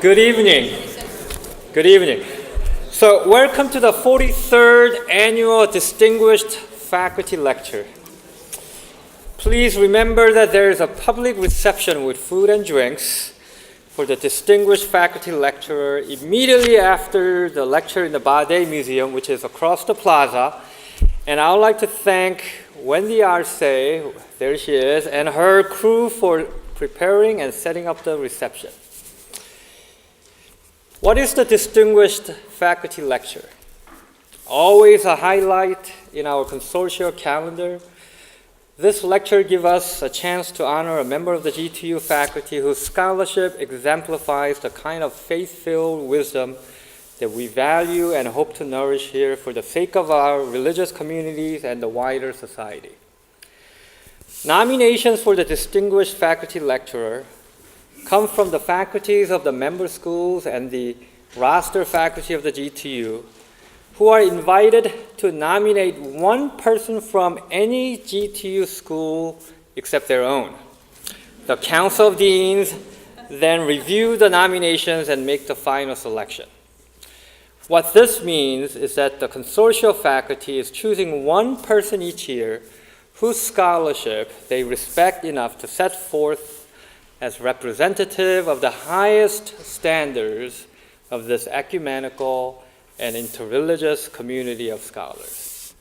Good evening. Good evening. So, welcome to the 43rd Annual Distinguished Faculty Lecture. Please remember that there is a public reception with food and drinks for the distinguished faculty lecturer immediately after the lecture in the Bade Museum, which is across the plaza. And I would like to thank Wendy Arce, there she is, and her crew for preparing and setting up the reception. What is the distinguished faculty lecture? Always a highlight in our consortial calendar. This lecture gives us a chance to honor a member of the GTU faculty whose scholarship exemplifies the kind of faith-filled wisdom that we value and hope to nourish here for the sake of our religious communities and the wider society. Nominations for the distinguished faculty lecturer come from the faculties of the member schools and the roster faculty of the GTU, who are invited to nominate one person from any GTU school except their own. The Council of Deans then review the nominations and make the final selection. What this means is that the consortial faculty is choosing one person each year whose scholarship they respect enough to set forth as representative of the highest standards of this ecumenical and interreligious community of scholars.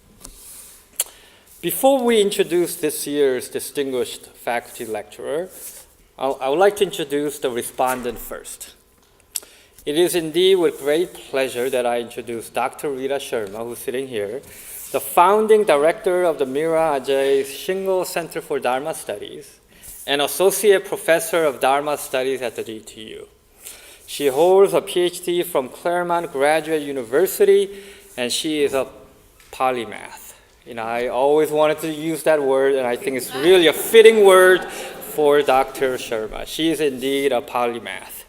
Before we introduce this year's distinguished faculty lecturer, I would like to introduce the respondent first. It is indeed with great pleasure that I introduce Dr. Rita Sharma, who's sitting here, the founding director of the Mira Ajay's Shingle Center for Dharma Studies, and associate professor of Dharma Studies at the GTU. She holds a PhD from Claremont Graduate University, and she is a polymath. I always wanted to use that word, and I think it's really a fitting word for Dr. Sharma. She is indeed a polymath.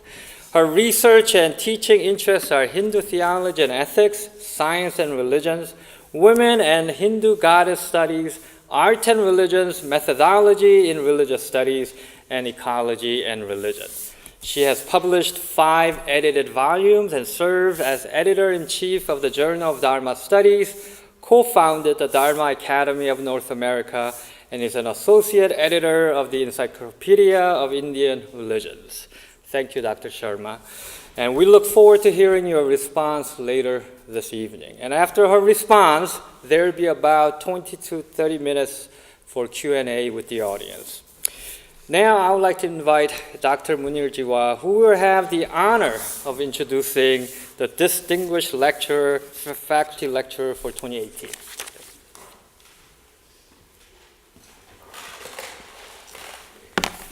Her research and teaching interests are Hindu theology and ethics, science and religions, women and Hindu goddess studies, art and religions, methodology in religious studies, and ecology and religion. She has published 5 edited volumes and served as editor-in-chief of the Journal of Dharma Studies, co-founded the Dharma Academy of North America, and is an associate editor of the Encyclopedia of Indian Religions. Thank you, Dr. Sharma. And we look forward to hearing your response later this evening. And after her response, there will be about 20 to 30 minutes for Q&A with the audience. Now I would like to invite Dr. Munir Jiwa, who will have the honor of introducing the distinguished lecturer, faculty lecturer for 2018.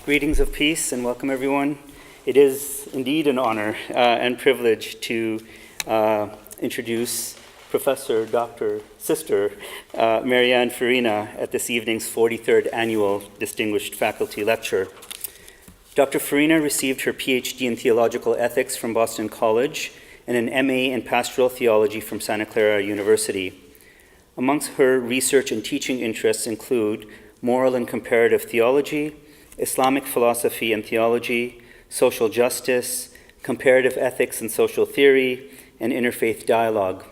Greetings of peace and welcome everyone. It is indeed an honor and privilege to introduce Professor, Dr. Sister Marianne Farina at this evening's 43rd Annual Distinguished Faculty Lecture. Dr. Farina received her PhD in Theological Ethics from Boston College and an MA in Pastoral Theology from Santa Clara University. Amongst her research and teaching interests include moral and comparative theology, Islamic philosophy and theology, social justice, comparative ethics and social theory, and interfaith dialogue.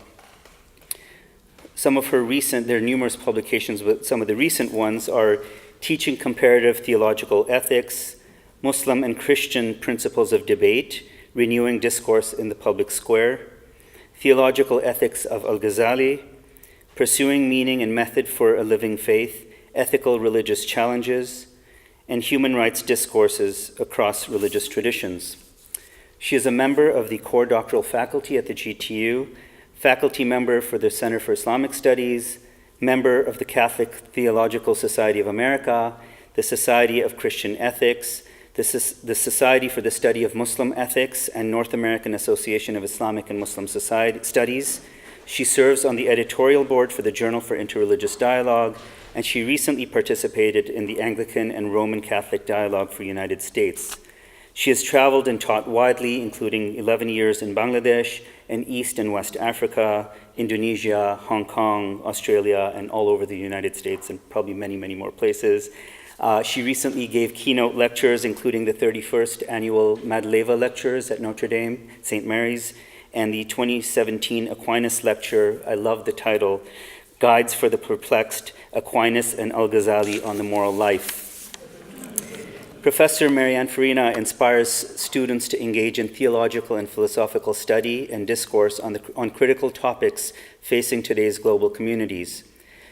There are numerous publications, but some of the recent ones are Teaching Comparative Theological Ethics, Muslim and Christian Principles of Debate, Renewing Discourse in the Public Square, Theological Ethics of Al-Ghazali, Pursuing Meaning and Method for a Living Faith, Ethical Religious Challenges, and Human Rights Discourses Across Religious Traditions. She is a member of the core doctoral faculty at the GTU, faculty member for the Center for Islamic Studies, member of the Catholic Theological Society of America, the Society of Christian Ethics, the Society for the Study of Muslim Ethics, and North American Association of Islamic and Muslim Studies. She serves on the editorial board for the Journal for Interreligious Dialogue, and she recently participated in the Anglican and Roman Catholic Dialogue for the United States. She has traveled and taught widely, including 11 years in Bangladesh and East and West Africa, Indonesia, Hong Kong, Australia, and all over the United States, and probably many, many more places. She recently gave keynote lectures, including the 31st annual Madleva Lectures at Notre Dame, St. Mary's, and the 2017 Aquinas Lecture. I love the title, Guides for the Perplexed, Aquinas and Al-Ghazali on the Moral Life. Professor Marianne Farina inspires students to engage in theological and philosophical study and discourse on critical topics facing today's global communities.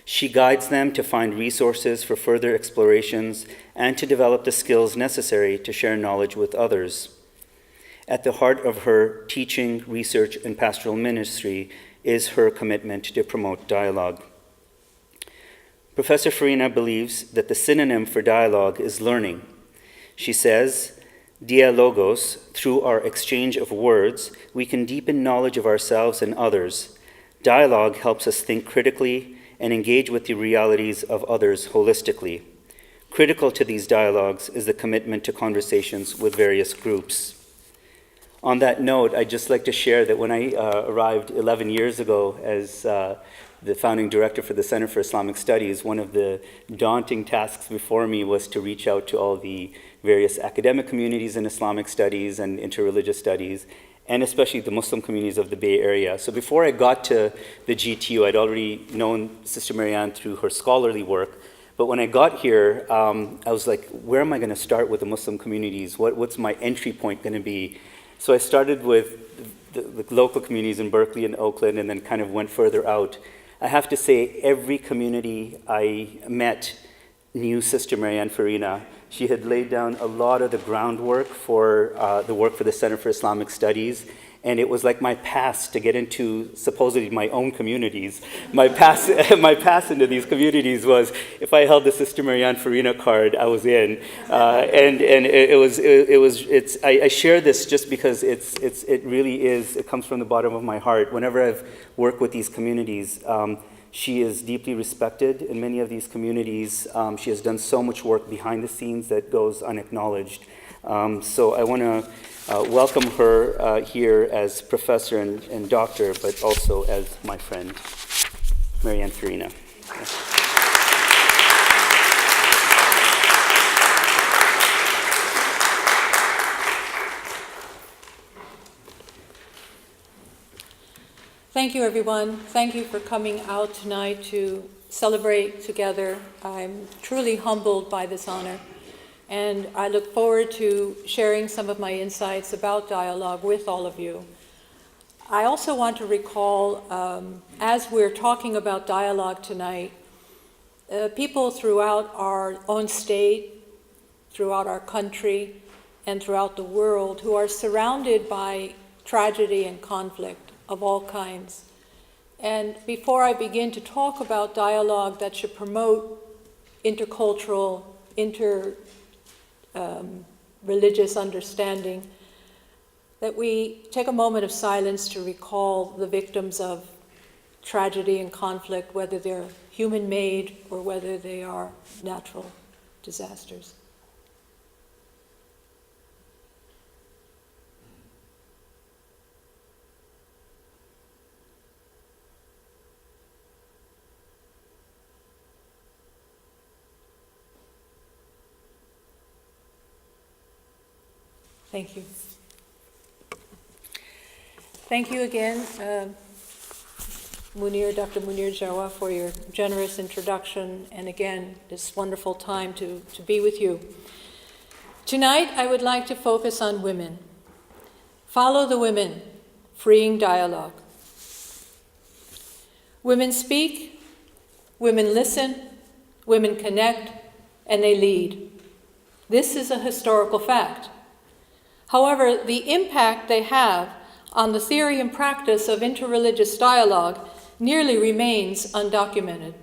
She guides them to find resources for further explorations and to develop the skills necessary to share knowledge with others. At the heart of her teaching, research, and pastoral ministry is her commitment to promote dialogue. Professor Farina believes that the synonym for dialogue is learning. She says, dialogos, through our exchange of words, we can deepen knowledge of ourselves and others. Dialogue helps us think critically and engage with the realities of others holistically. Critical to these dialogues is the commitment to conversations with various groups. On that note, I'd just like to share that when I arrived 11 years ago as the founding director for the Center for Islamic Studies, one of the daunting tasks before me was to reach out to all the various academic communities in Islamic studies and interreligious studies, and especially the Muslim communities of the Bay Area. So before I got to the GTU, I'd already known Sister Marianne through her scholarly work. But when I got here, I was like, where am I going to start with the Muslim communities? What's my entry point going to be? So I started with the local communities in Berkeley and Oakland, and then kind of went further out. I have to say, every community I met knew Sister Marianne Farina. She had laid down a lot of the groundwork for the work for the Center for Islamic Studies, and it was like my pass to get into supposedly my own communities. My pass into these communities was if I held the Sister Marianne Farina card, I was in. I share this just because it really is. It comes from the bottom of my heart. Whenever I've worked with these communities. She is deeply respected in many of these communities. She has done so much work behind the scenes that goes unacknowledged. So I want to welcome her here as professor and doctor, but also as my friend, Marianne Farina. Thank you, everyone. Thank you for coming out tonight to celebrate together. I'm truly humbled by this honor, and I look forward to sharing some of my insights about dialogue with all of you. I also want to recall, as we're talking about dialogue tonight, people throughout our own state, throughout our country, and throughout the world who are surrounded by tragedy and conflict of all kinds. And before I begin to talk about dialogue that should promote intercultural, religious understanding, that we take a moment of silence to recall the victims of tragedy and conflict, whether they're human-made or whether they are natural disasters. Thank you. Thank you again, Dr. Munir Jawa, for your generous introduction, and again, this wonderful time to be with you. Tonight, I would like to focus on women. Follow the women, freeing dialogue. Women speak, women listen, women connect, and they lead. This is a historical fact. However, the impact they have on the theory and practice of interreligious dialogue nearly remains undocumented.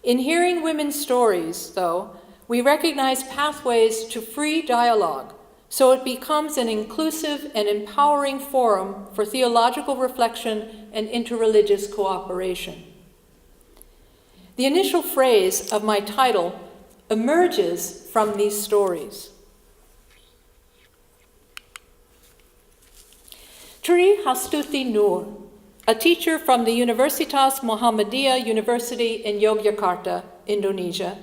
In hearing women's stories, though, we recognize pathways to free dialogue, so it becomes an inclusive and empowering forum for theological reflection and interreligious cooperation. The initial phrase of my title emerges from these stories. Tri Hastuti Nur, a teacher from the Universitas Muhammadiyah University in Yogyakarta, Indonesia,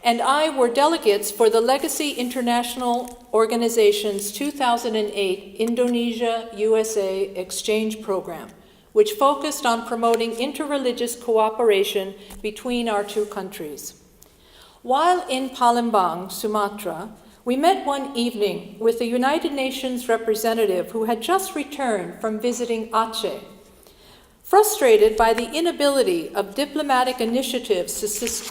and I were delegates for the Legacy International Organization's 2008 Indonesia-USA Exchange Program, which focused on promoting interreligious cooperation between our two countries. While in Palembang, Sumatra, we met one evening with a United Nations representative who had just returned from visiting Aceh. Frustrated by the inability of diplomatic initiatives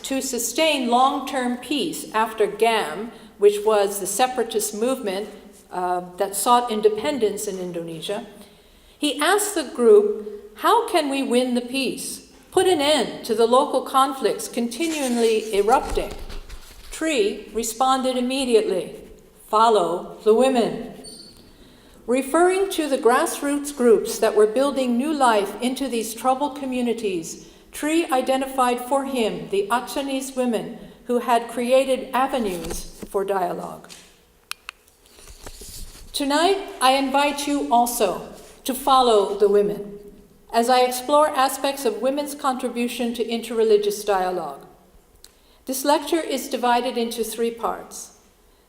to sustain long-term peace after GAM, which was the separatist movement that sought independence in Indonesia, he asked the group, how can we win the peace, put an end to the local conflicts continually erupting? Tree responded immediately, follow the women. Referring to the grassroots groups that were building new life into these troubled communities, Tree identified for him the Acehnese women who had created avenues for dialogue. Tonight, I invite you also to follow the women as I explore aspects of women's contribution to interreligious dialogue. This lecture is divided into 3 parts.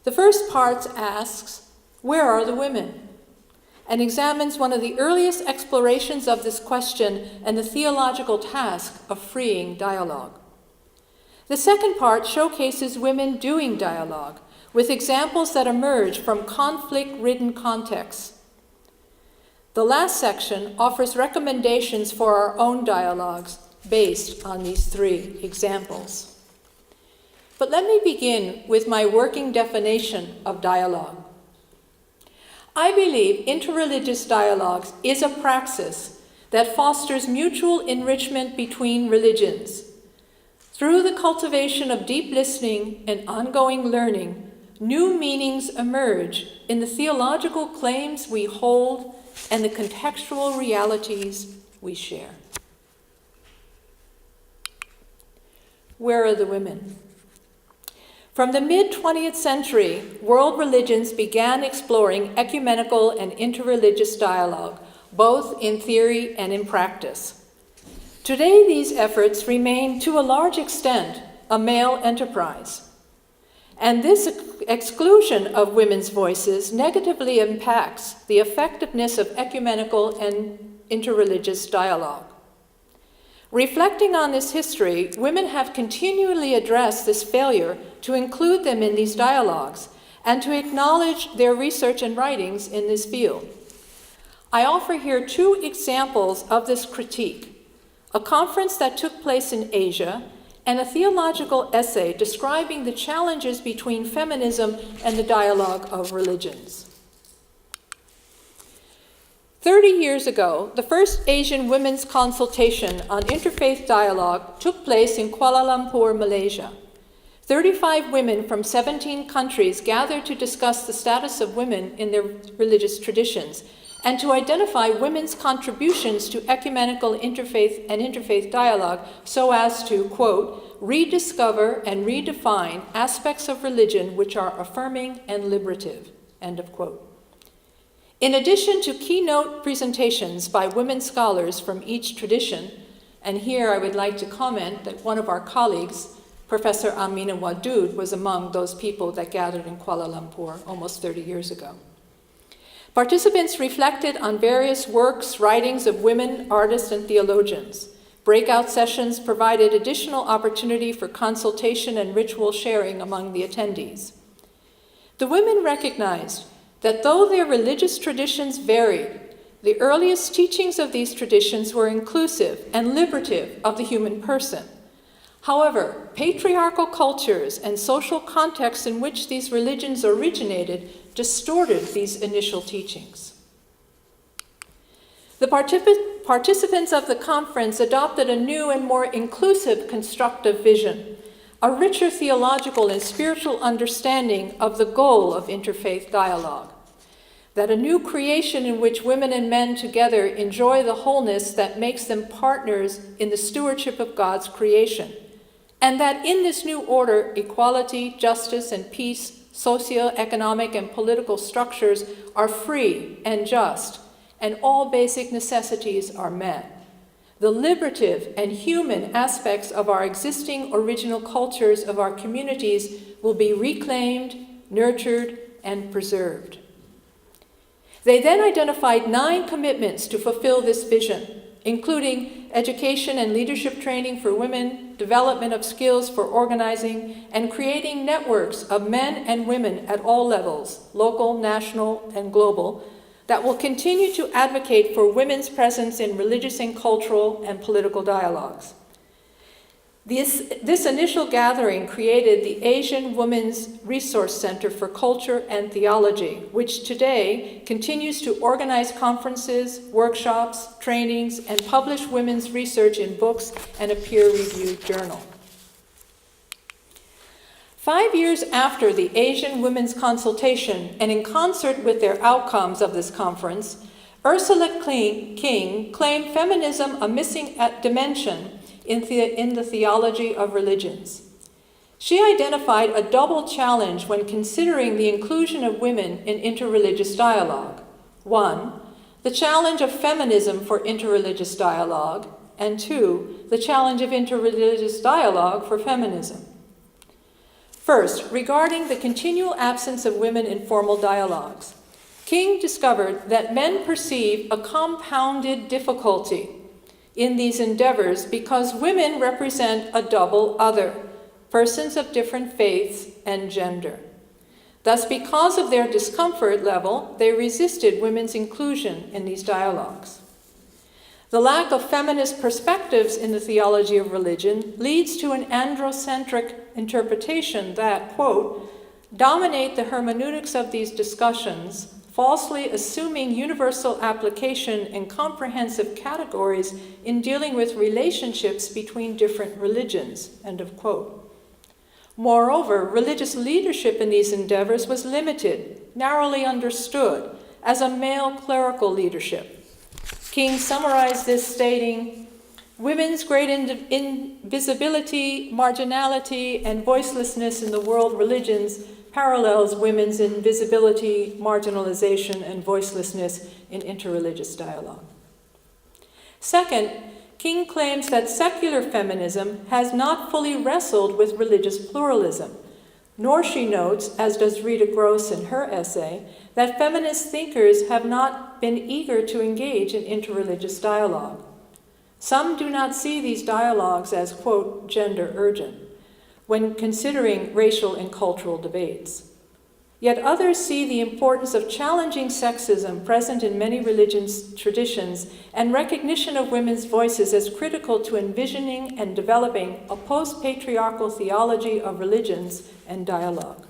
The first part asks, where are the women? And examines one of the earliest explorations of this question and the theological task of freeing dialogue. The second part showcases women doing dialogue, with examples that emerge from conflict-ridden contexts. The last section offers recommendations for our own dialogues based on these 3 examples. But let me begin with my working definition of dialogue. I believe interreligious dialogues is a praxis that fosters mutual enrichment between religions. Through the cultivation of deep listening and ongoing learning, new meanings emerge in the theological claims we hold and the contextual realities we share. Where are the women? From the mid-20th century, world religions began exploring ecumenical and interreligious dialogue, both in theory and in practice. Today, these efforts remain, to a large extent, a male enterprise. And this exclusion of women's voices negatively impacts the effectiveness of ecumenical and interreligious dialogue. Reflecting on this history, women have continually addressed this failure to include them in these dialogues and to acknowledge their research and writings in this field. I offer here 2 examples of this critique: a conference that took place in Asia and a theological essay describing the challenges between feminism and the dialogue of religions. 30 years ago, the first Asian women's consultation on interfaith dialogue took place in Kuala Lumpur, Malaysia. 35 women from 17 countries gathered to discuss the status of women in their religious traditions and to identify women's contributions to ecumenical interfaith dialogue so as to, quote, rediscover and redefine aspects of religion which are affirming and liberative, end of quote. In addition to keynote presentations by women scholars from each tradition, and here I would like to comment that one of our colleagues, Professor Amina Wadud, was among those people that gathered in Kuala Lumpur almost 30 years ago. Participants reflected on various works, writings of women, artists, and theologians. Breakout sessions provided additional opportunity for consultation and ritual sharing among the attendees. The women recognized that though their religious traditions varied, the earliest teachings of these traditions were inclusive and liberative of the human person. However, patriarchal cultures and social contexts in which these religions originated distorted these initial teachings. The participants of the conference adopted a new and more inclusive constructive vision, a richer theological and spiritual understanding of the goal of interfaith dialogue, that a new creation in which women and men together enjoy the wholeness that makes them partners in the stewardship of God's creation, and that in this new order, equality, justice, and peace, socioeconomic and political structures are free and just, and all basic necessities are met. the liberative and human aspects of our existing original cultures of our communities will be reclaimed, nurtured, and preserved. They then identified 9 commitments to fulfill this vision, including education and leadership training for women, development of skills for organizing, and creating networks of men and women at all levels, local, national, and global, that will continue to advocate for women's presence in religious and cultural and political dialogues. This initial gathering created the Asian Women's Resource Center for Culture and Theology, which today continues to organize conferences, workshops, trainings, and publish women's research in books and a peer-reviewed journal. 5 years after the Asian Women's Consultation, and in concert with their outcomes of this conference, Ursula King claimed feminism a missing dimension in the theology of religions. She identified a double challenge when considering the inclusion of women in interreligious dialogue. 1, the challenge of feminism for interreligious dialogue, and 2, the challenge of interreligious dialogue for feminism. First, regarding the continual absence of women in formal dialogues, King discovered that men perceive a compounded difficulty in these endeavors because women represent a double other, persons of different faiths and gender. Thus, because of their discomfort level, they resisted women's inclusion in these dialogues. The lack of feminist perspectives in the theology of religion leads to an androcentric interpretation that, quote, dominate the hermeneutics of these discussions, falsely assuming universal application and comprehensive categories in dealing with relationships between different religions, end of quote. Moreover, religious leadership in these endeavors was limited, narrowly understood, as a male clerical leadership. King summarized this stating, women's great invisibility, marginality, and voicelessness in the world religions parallels women's invisibility, marginalization, and voicelessness in interreligious dialogue. Second, King claims that secular feminism has not fully wrestled with religious pluralism, nor, she notes, as does Rita Gross in her essay, that feminist thinkers have not been eager to engage in interreligious dialogue. Some do not see these dialogues as, quote, gender urgent, when considering racial and cultural debates. Yet others see the importance of challenging sexism present in many religious traditions and recognition of women's voices as critical to envisioning and developing a post-patriarchal theology of religions and dialogue.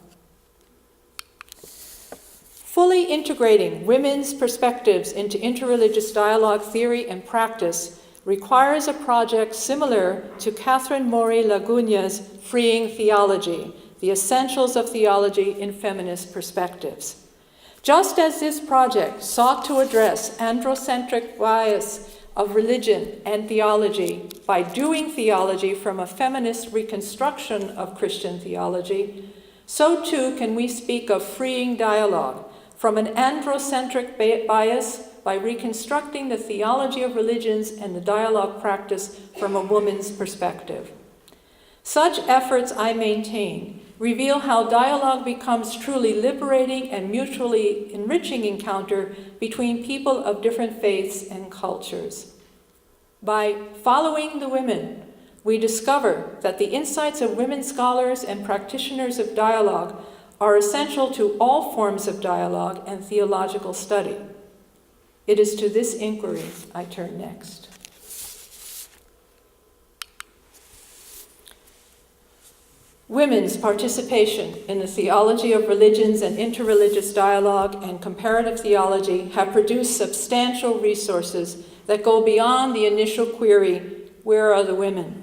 Fully integrating women's perspectives into interreligious dialogue theory and practice requires a project similar to Catherine Mori Laguna's Freeing Theology, the Essentials of Theology in Feminist Perspectives. Just as this project sought to address androcentric bias of religion and theology by doing theology from a feminist reconstruction of Christian theology, so too can we speak of freeing dialogue from an androcentric bias by reconstructing the theology of religions and the dialogue practice from a woman's perspective. Such efforts, I maintain, reveal how dialogue becomes truly liberating and mutually enriching encounter between people of different faiths and cultures. By following the women, we discover that the insights of women scholars and practitioners of dialogue are essential to all forms of dialogue and theological study. It is to this inquiry I turn next. Women's participation in the theology of religions and interreligious dialogue and comparative theology have produced substantial resources that go beyond the initial query, where are the women?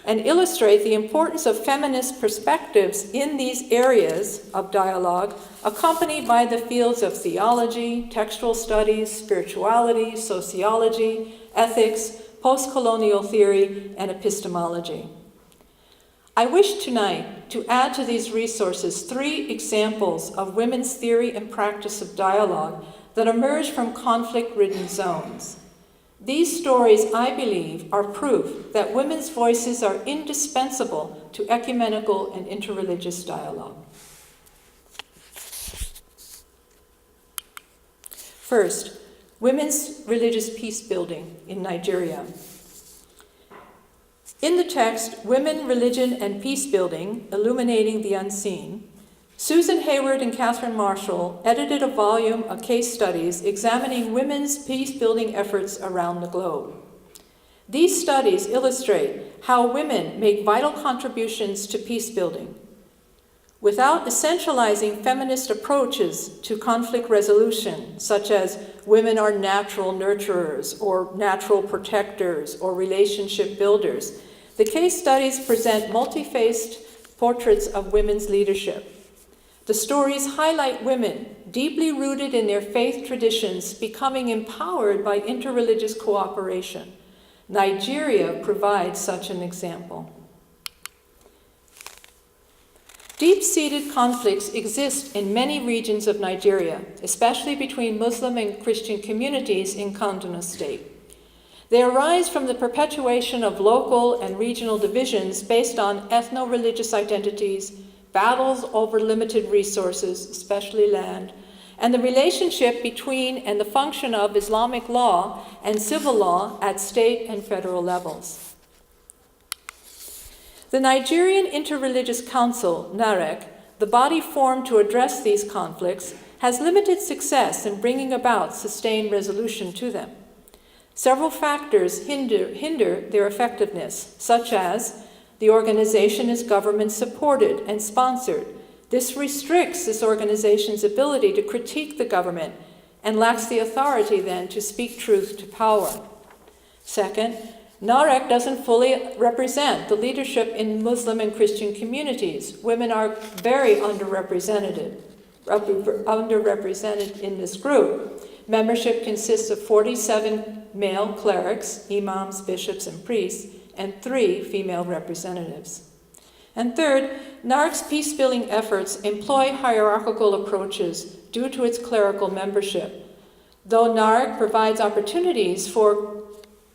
And illustrate the importance of feminist perspectives in these areas of dialogue, accompanied by the fields of theology, textual studies, spirituality, sociology, ethics, post-colonial theory, and epistemology. I wish tonight to add to these resources 3 examples of women's theory and practice of dialogue that emerge from conflict-ridden zones. These stories, I believe, are proof that women's voices are indispensable to ecumenical and interreligious dialogue. First, women's religious peace building in Nigeria. In the text, Women, Religion, and Peace Building, Illuminating the Unseen, Susan Hayward and Catherine Marshall edited a volume of case studies examining women's peace-building efforts around the globe. These studies illustrate how women make vital contributions to peace building. Without essentializing feminist approaches to conflict resolution, such as women are natural nurturers or natural protectors or relationship builders, the case studies present multi-faced portraits of women's leadership. The stories highlight women deeply rooted in their faith traditions becoming empowered by interreligious cooperation. Nigeria provides such an example. Deep-seated conflicts exist in many regions of Nigeria, especially between Muslim and Christian communities in Kaduna State. They arise from the perpetuation of local and regional divisions based on ethno-religious identities, battles over limited resources, especially land, and the relationship between and the function of Islamic law and civil law at state and federal levels. The Nigerian Interreligious Council, NAREC, the body formed to address these conflicts, has limited success in bringing about sustained resolution to them. Several factors hinder their effectiveness, such as the organization is government-supported and sponsored. This restricts this organization's ability to critique the government and lacks the authority then to speak truth to power. Second, NAREC doesn't fully represent the leadership in Muslim and Christian communities. Women are very underrepresented in this group. Membership consists of 47 male clerics, imams, bishops, and priests, and 3 female representatives. And third, NAREC's peace-building efforts employ hierarchical approaches due to its clerical membership. Though NAREC provides opportunities for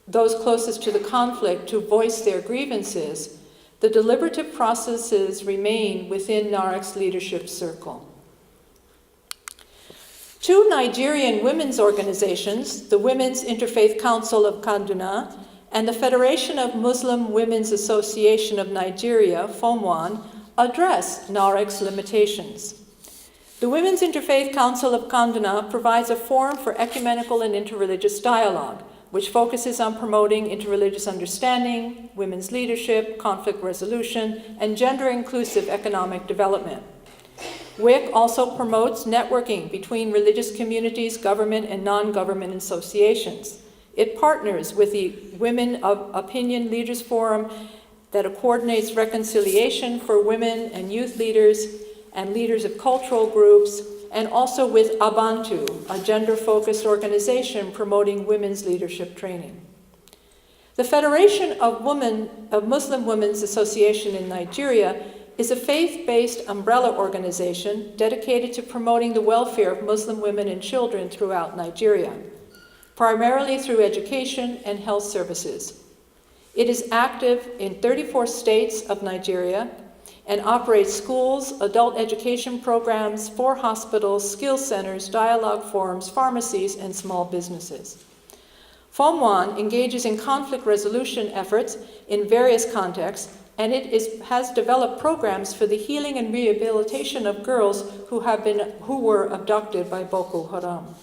those closest to the conflict to voice their grievances, the deliberative processes remain within NAREC's leadership circle. 2 Nigerian women's organizations, the Women's Interfaith Council of Kaduna and the Federation of Muslim Women's Association of Nigeria, FOMWAN, address NAREC's limitations. The Women's Interfaith Council of Kaduna provides a forum for ecumenical and interreligious dialogue, which focuses on promoting interreligious understanding, women's leadership, conflict resolution, and gender-inclusive economic development. WIC also promotes networking between religious communities, government, and non-government associations. It partners with the Women of Opinion Leaders Forum that coordinates reconciliation for women and youth leaders and leaders of cultural groups, and also with Abantu, a gender-focused organization promoting women's leadership training. The Federation of Muslim Women's Association in Nigeria is a faith-based umbrella organization dedicated to promoting the welfare of Muslim women and children throughout Nigeria, primarily through education and health services. It is active in 34 states of Nigeria and operates schools, adult education programs, 4 hospitals, skills centers, dialogue forums, pharmacies, and small businesses. FOMWAN engages in conflict resolution efforts in various contexts, and it has developed programs for the healing and rehabilitation of girls who were abducted by Boko Haram.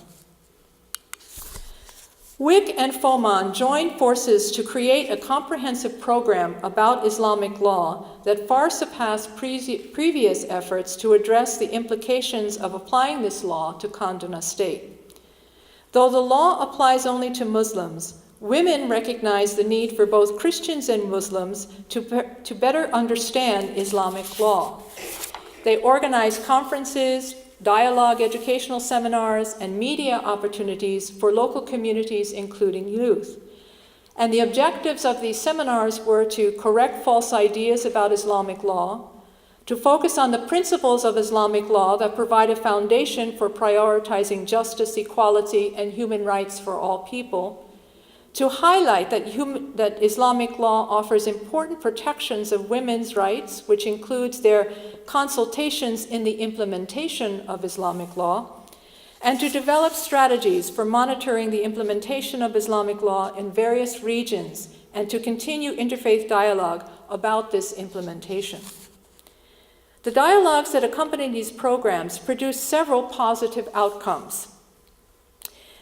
WIC and FOMWAN joined forces to create a comprehensive program about Islamic law that far surpassed previous efforts to address the implications of applying this law to Kaduna State. Though the law applies only to Muslims, women recognize the need for both Christians and Muslims to better understand Islamic law. They organize conferences, dialogue, educational seminars, and media opportunities for local communities, including youth. And the objectives of these seminars were to correct false ideas about Islamic law, to focus on the principles of Islamic law that provide a foundation for prioritizing justice, equality, and human rights for all people, to highlight that Islamic law offers important protections of women's rights, which includes their consultations in the implementation of Islamic law, and to develop strategies for monitoring the implementation of Islamic law in various regions, and to continue interfaith dialogue about this implementation. The dialogues that accompany these programs produce several positive outcomes.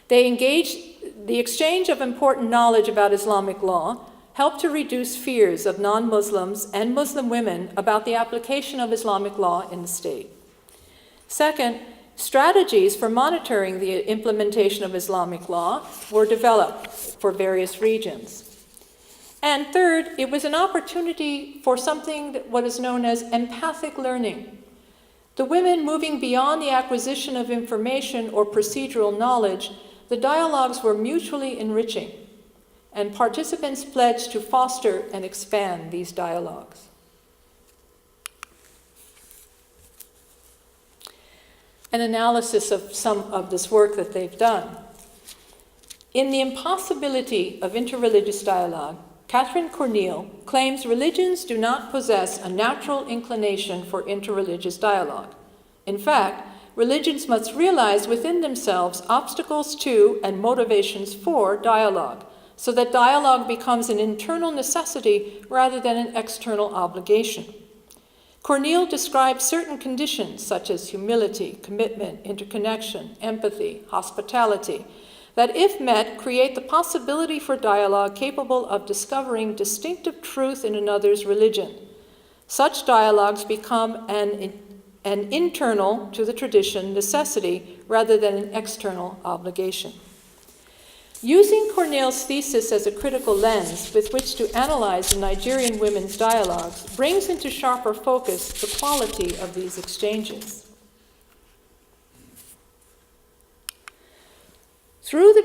The exchange of important knowledge about Islamic law helped to reduce fears of non-Muslims and Muslim women about the application of Islamic law in the state. Second, strategies for monitoring the implementation of Islamic law were developed for various regions. And third, it was an opportunity for something that what is known as empathic learning. The women moving beyond the acquisition of information or procedural knowledge, the dialogues were mutually enriching, and participants pledged to foster and expand these dialogues. An analysis of some of this work that they've done. In The Impossibility of Interreligious Dialogue, Catherine Corneille claims religions do not possess a natural inclination for interreligious dialogue. In fact, religions must realize within themselves obstacles to and motivations for dialogue, so that dialogue becomes an internal necessity rather than an external obligation. Corneille describes certain conditions such as humility, commitment, interconnection, empathy, hospitality, that if met, create the possibility for dialogue capable of discovering distinctive truth in another's religion. Such dialogues become an internal, to the tradition, necessity rather than an external obligation. Using Corneille's thesis as a critical lens with which to analyze the Nigerian women's dialogues brings into sharper focus the quality of these exchanges. Though the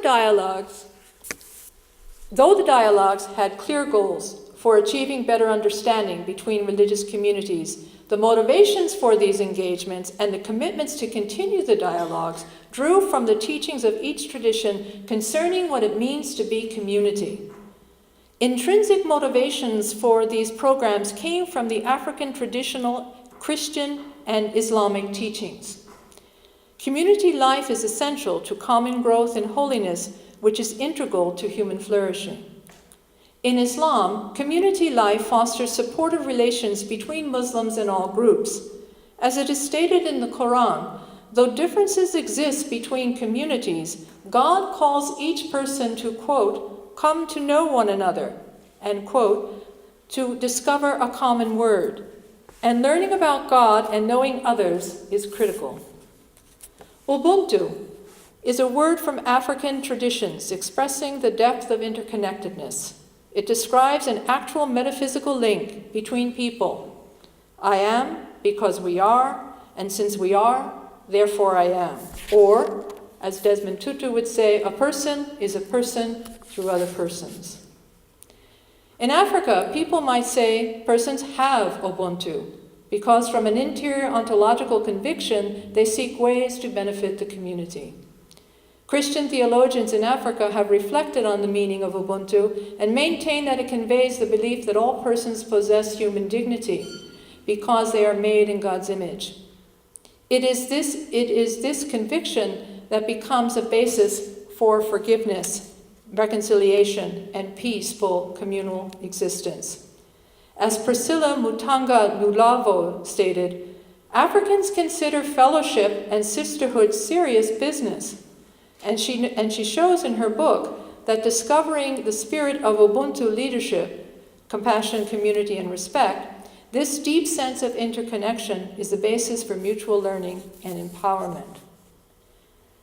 dialogues had clear goals for achieving better understanding between religious communities, the motivations for these engagements and the commitments to continue the dialogues drew from the teachings of each tradition concerning what it means to be community. Intrinsic motivations for these programs came from the African traditional Christian and Islamic teachings. Community life is essential to common growth and holiness, which is integral to human flourishing. In Islam, community life fosters supportive relations between Muslims and all groups. As it is stated in the Quran, though differences exist between communities, God calls each person to, quote, come to know one another, and, quote, to discover a common word. And learning about God and knowing others is critical. Ubuntu is a word from African traditions expressing the depth of interconnectedness. It describes an actual metaphysical link between people. I am because we are, and since we are, therefore I am. Or, as Desmond Tutu would say, a person is a person through other persons. In Africa, people might say persons have Ubuntu, because from an interior ontological conviction, they seek ways to benefit the community. Christian theologians in Africa have reflected on the meaning of Ubuntu and maintain that it conveys the belief that all persons possess human dignity because they are made in God's image. It is this conviction that becomes a basis for forgiveness, reconciliation, and peaceful communal existence. As Priscilla Mutanga Lulavo stated, Africans consider fellowship and sisterhood serious business. And she shows in her book that discovering the spirit of Ubuntu leadership, compassion, community, and respect, this deep sense of interconnection is the basis for mutual learning and empowerment.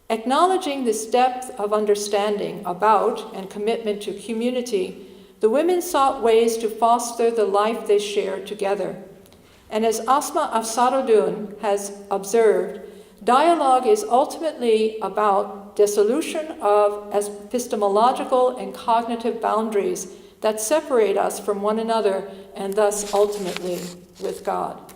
Acknowledging this depth of understanding about and commitment to community, the women sought ways to foster the life they share together. And as Asma Afsaruddin has observed, dialogue is ultimately about dissolution of epistemological and cognitive boundaries that separate us from one another and thus ultimately with God.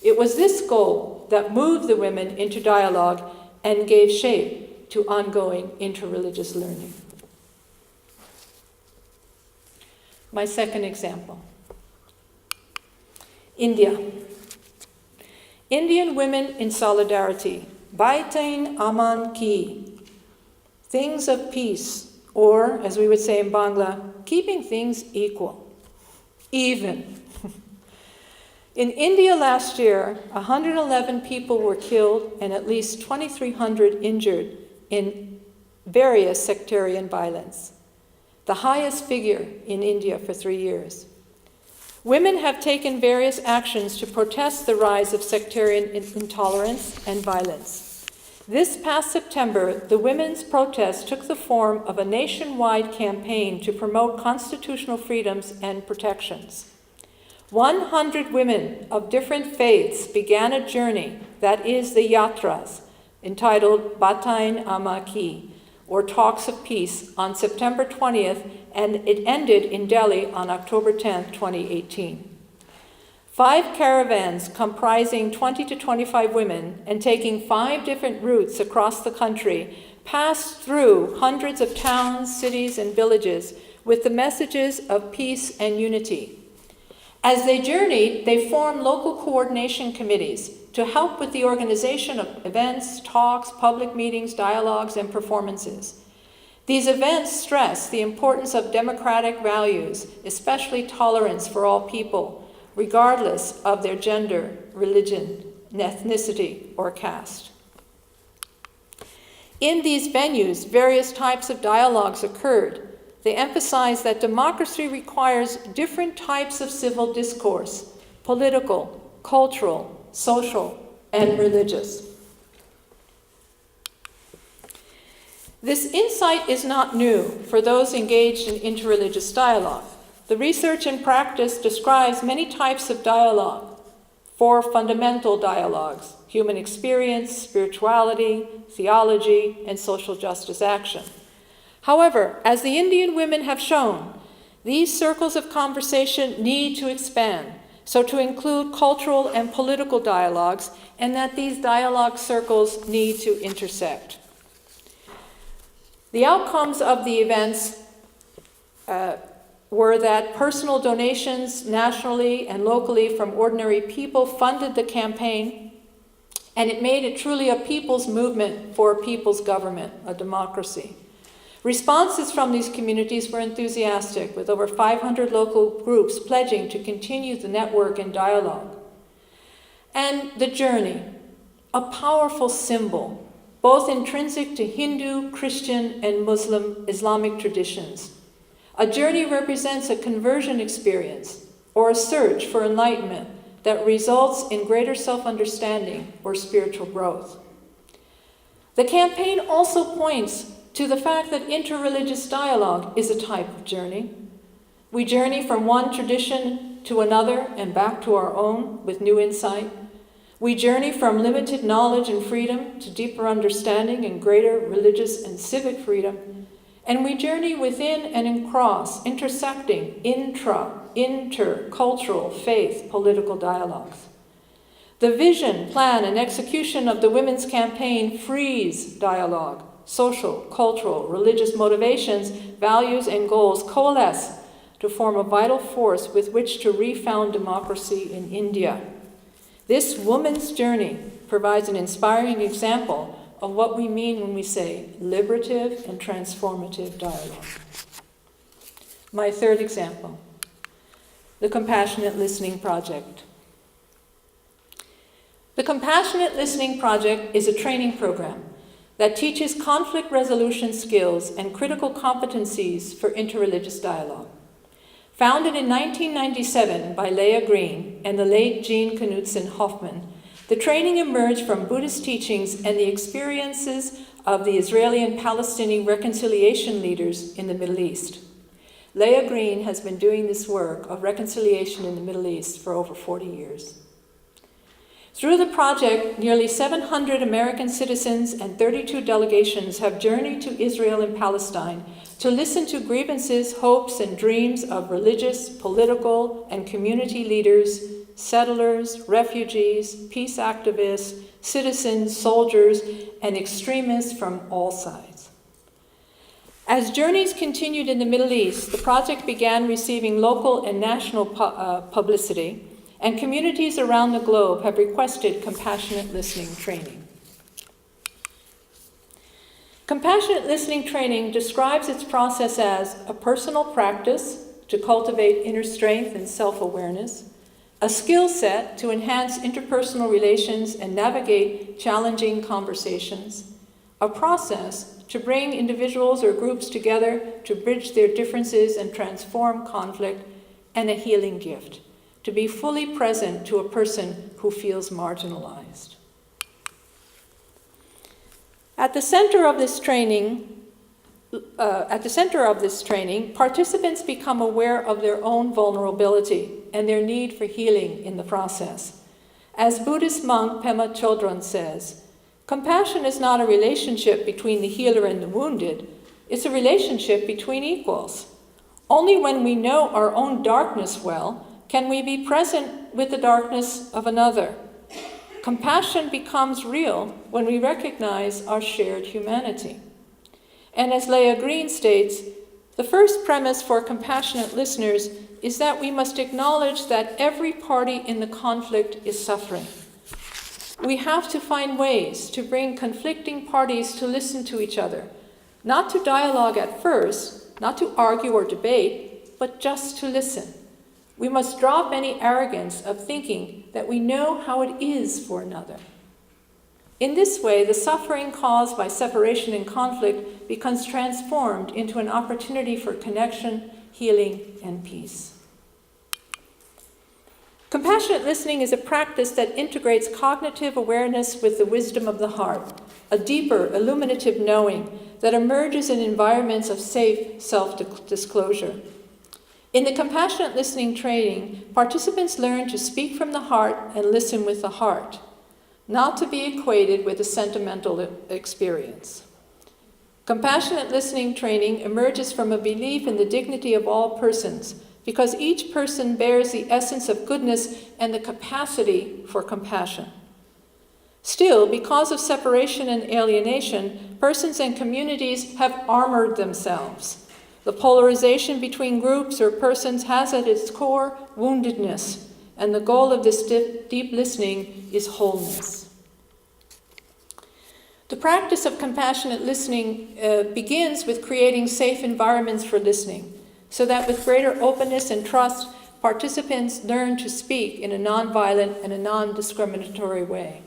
It was this goal that moved the women into dialogue and gave shape to ongoing interreligious learning. My second example. India. Indian women in solidarity. Baitain Aman Ki. Things of peace, or as we would say in Bangla, keeping things equal. Even. In India last year, 111 people were killed and at least 2,300 injured in various sectarian violence, the highest figure in India for 3 years. Women have taken various actions to protest the rise of sectarian intolerance and violence. This past September, the women's protest took the form of a nationwide campaign to promote constitutional freedoms and protections. 100 women of different faiths began a journey, that is the yatras, entitled Baitain Aman Ki, or Talks of Peace, on September 20th, and it ended in Delhi on October 10th, 2018. 5 caravans comprising 20 to 25 women and taking 5 different routes across the country passed through hundreds of towns, cities, and villages with the messages of peace and unity. As they journeyed, they formed local coordination committees to help with the organization of events, talks, public meetings, dialogues, and performances. These events stress the importance of democratic values, especially tolerance for all people, regardless of their gender, religion, ethnicity, or caste. In these venues, various types of dialogues occurred. They emphasize that democracy requires different types of civil discourse: political, cultural, social, and religious. This insight is not new for those engaged in interreligious dialogue. The research and practice describes many types of dialogue. 4 fundamental dialogues: human experience, spirituality, theology, and social justice action. However, as the Indian women have shown, these circles of conversation need to expand, so to include cultural and political dialogues, and that these dialogue circles need to intersect. The outcomes of the events were that personal donations nationally and locally from ordinary people funded the campaign, and it made it truly a people's movement for a people's government, a democracy. Responses from these communities were enthusiastic, with over 500 local groups pledging to continue the network and dialogue. And the journey, a powerful symbol, both intrinsic to Hindu, Christian, and Muslim Islamic traditions. A journey represents a conversion experience or a search for enlightenment that results in greater self-understanding or spiritual growth. The campaign also points to the fact that interreligious dialogue is a type of journey. We journey from one tradition to another and back to our own with new insight. We journey from limited knowledge and freedom to deeper understanding and greater religious and civic freedom. And we journey within and across, intersecting inter-cultural, faith, political dialogues. The vision, plan, and execution of the women's campaign frees dialogue. Social, cultural, religious motivations, values, and goals coalesce to form a vital force with which to refound democracy in India. This woman's journey provides an inspiring example of what we mean when we say liberative and transformative dialogue. My third example, the Compassionate Listening Project. The Compassionate Listening Project is a training program that teaches conflict resolution skills and critical competencies for interreligious dialogue. Founded in 1997 by Leah Green and the late Jean Knudsen Hoffman, the training emerged from Buddhist teachings and the experiences of the Israeli and Palestinian reconciliation leaders in the Middle East. Leah Green has been doing this work of reconciliation in the Middle East for over 40 years. Through the project, nearly 700 American citizens and 32 delegations have journeyed to Israel and Palestine to listen to grievances, hopes, and dreams of religious, political, and community leaders, settlers, refugees, peace activists, citizens, soldiers, and extremists from all sides. As journeys continued in the Middle East, the project began receiving local and national publicity, and communities around the globe have requested compassionate listening training. Compassionate listening training describes its process as a personal practice to cultivate inner strength and self-awareness, a skill set to enhance interpersonal relations and navigate challenging conversations, a process to bring individuals or groups together to bridge their differences and transform conflict, and a healing gift, to be fully present to a person who feels marginalized. At the center of this training, participants become aware of their own vulnerability and their need for healing in the process. As Buddhist monk Pema Chodron says, compassion is not a relationship between the healer and the wounded, it's a relationship between equals. Only when we know our own darkness well can we be present with the darkness of another. Compassion becomes real when we recognize our shared humanity. And as Leah Green states, the first premise for compassionate listeners is that we must acknowledge that every party in the conflict is suffering. We have to find ways to bring conflicting parties to listen to each other, not to dialogue at first, not to argue or debate, but just to listen. We must drop any arrogance of thinking that we know how it is for another. In this way, the suffering caused by separation and conflict becomes transformed into an opportunity for connection, healing, and peace. Compassionate listening is a practice that integrates cognitive awareness with the wisdom of the heart, a deeper, illuminative knowing that emerges in environments of safe self-disclosure. In the compassionate listening training, participants learn to speak from the heart and listen with the heart, not to be equated with a sentimental experience. Compassionate listening training emerges from a belief in the dignity of all persons, because each person bears the essence of goodness and the capacity for compassion. Still, because of separation and alienation, persons and communities have armored themselves. The polarization between groups or persons has at its core woundedness, and the goal of this deep listening is wholeness. The practice of compassionate listening begins with creating safe environments for listening, so that with greater openness and trust, participants learn to speak in a nonviolent and a non-discriminatory way.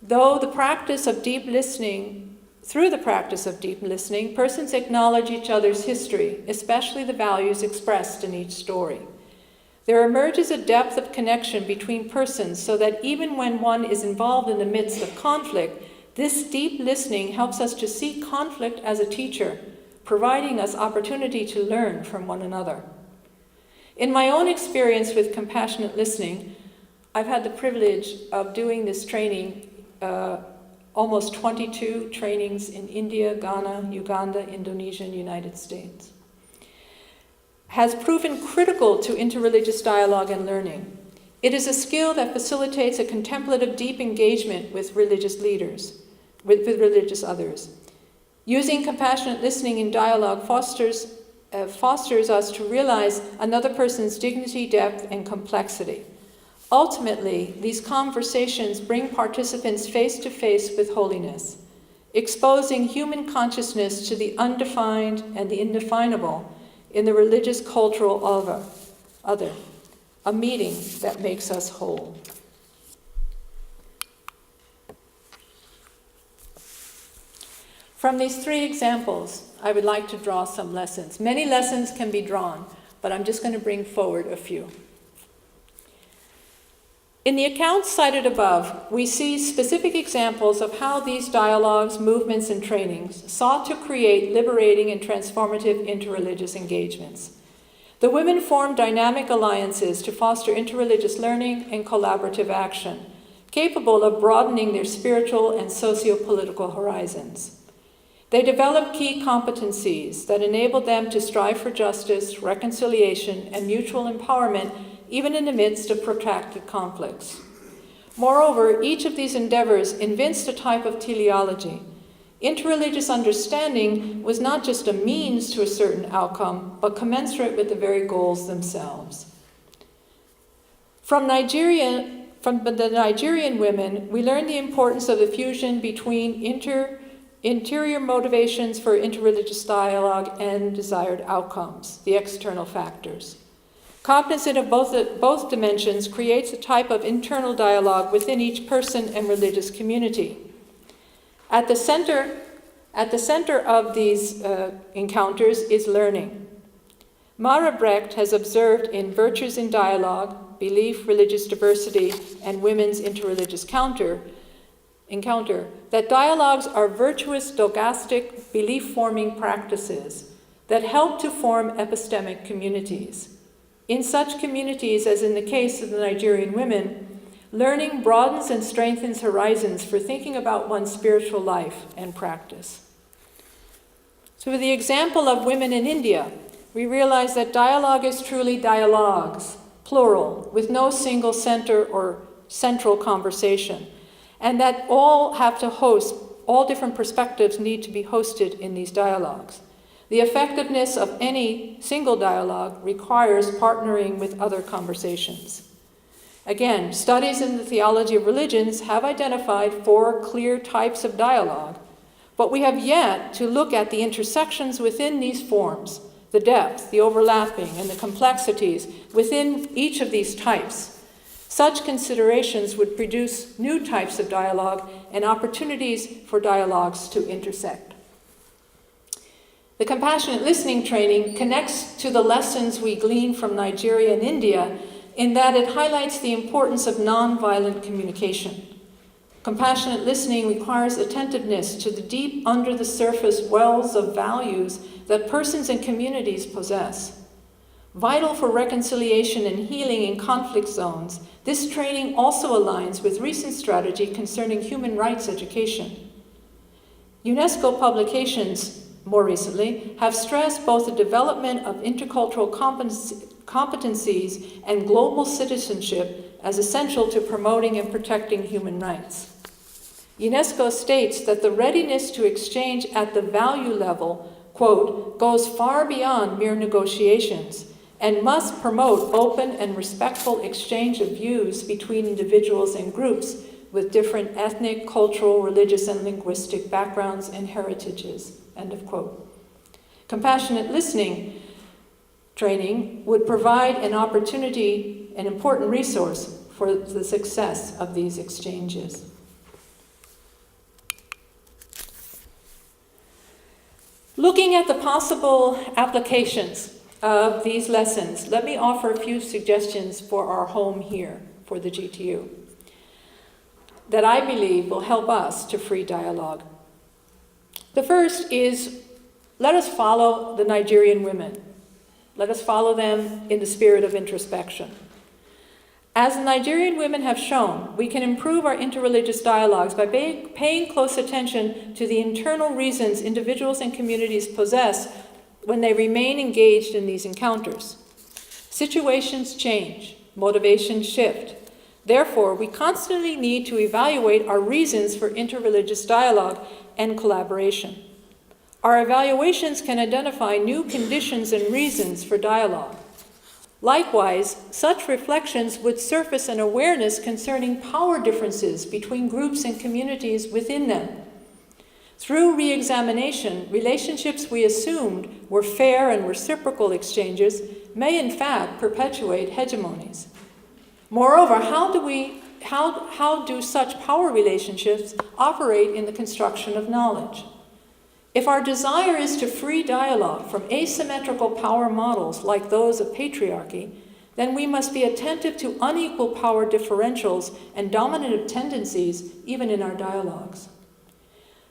Through the practice of deep listening, persons acknowledge each other's history, especially the values expressed in each story. There emerges a depth of connection between persons so that even when one is involved in the midst of conflict, this deep listening helps us to see conflict as a teacher, providing us opportunity to learn from one another. In my own experience with compassionate listening, I've had the privilege of doing this training almost 22 trainings in India, Ghana, Uganda, Indonesia, and United States. Has proven critical to interreligious dialogue and learning. It is a skill that facilitates a contemplative deep engagement with religious leaders, with religious others. Using compassionate listening in dialogue fosters us to realize another person's dignity, depth, and complexity. Ultimately, these conversations bring participants face to face with holiness, exposing human consciousness to the undefined and the indefinable in the religious cultural other, a meeting that makes us whole. From these three examples, I would like to draw some lessons. Many lessons can be drawn, but I'm just going to bring forward a few. In the accounts cited above, we see specific examples of how these dialogues, movements, and trainings sought to create liberating and transformative interreligious engagements. The women formed dynamic alliances to foster interreligious learning and collaborative action, capable of broadening their spiritual and socio-political horizons. They developed key competencies that enabled them to strive for justice, reconciliation, and mutual empowerment even in the midst of protracted conflicts. Moreover, each of these endeavors evinced a type of teleology. Interreligious understanding was not just a means to a certain outcome, but commensurate with the very goals themselves. From the Nigerian women, we learn the importance of the fusion between interior motivations for interreligious dialogue and desired outcomes, the external factors. Cognizance of both dimensions creates a type of internal dialogue within each person and religious community. At the center of these encounters is learning. Mara Brecht has observed in Virtues in Dialogue, Belief, Religious Diversity, and Women's Interreligious Encounter that dialogues are virtuous, dogastic, belief-forming practices that help to form epistemic communities. In such communities, as in the case of the Nigerian women, learning broadens and strengthens horizons for thinking about one's spiritual life and practice. So with the example of women in India, we realize that dialogue is truly dialogues, plural, with no single center or central conversation, and that all different perspectives need to be hosted in these dialogues. The effectiveness of any single dialogue requires partnering with other conversations. Again, studies in the theology of religions have identified 4 clear types of dialogue, but we have yet to look at the intersections within these forms, the depth, the overlapping, and the complexities within each of these types. Such considerations would produce new types of dialogue and opportunities for dialogues to intersect. The compassionate listening training connects to the lessons we glean from Nigeria and India in that it highlights the importance of nonviolent communication. Compassionate listening requires attentiveness to the deep under-the-surface wells of values that persons and communities possess. Vital for reconciliation and healing in conflict zones, this training also aligns with recent strategy concerning human rights education. UNESCO publications, more recently, have stressed both the development of intercultural competencies and global citizenship as essential to promoting and protecting human rights. UNESCO states that the readiness to exchange at the value level, quote, goes far beyond mere negotiations and must promote open and respectful exchange of views between individuals and groups with different ethnic, cultural, religious, and linguistic backgrounds and heritages, end of quote. Compassionate listening training would provide an opportunity, an important resource for the success of these exchanges. Looking at the possible applications of these lessons, let me offer a few suggestions for our home here, for the GTU, that I believe will help us to free dialogue. The first is, let us follow the Nigerian women. Let us follow them in the spirit of introspection. As the Nigerian women have shown, we can improve our interreligious dialogues by paying close attention to the internal reasons individuals and communities possess when they remain engaged in these encounters. Situations change, motivations shift. Therefore, we constantly need to evaluate our reasons for interreligious dialogue and collaboration. Our evaluations can identify new conditions and reasons for dialogue. Likewise, such reflections would surface an awareness concerning power differences between groups and communities within them. Through re-examination, relationships we assumed were fair and reciprocal exchanges may in fact perpetuate hegemonies. Moreover, how do such power relationships operate in the construction of knowledge? If our desire is to free dialogue from asymmetrical power models like those of patriarchy, then we must be attentive to unequal power differentials and dominative tendencies even in our dialogues.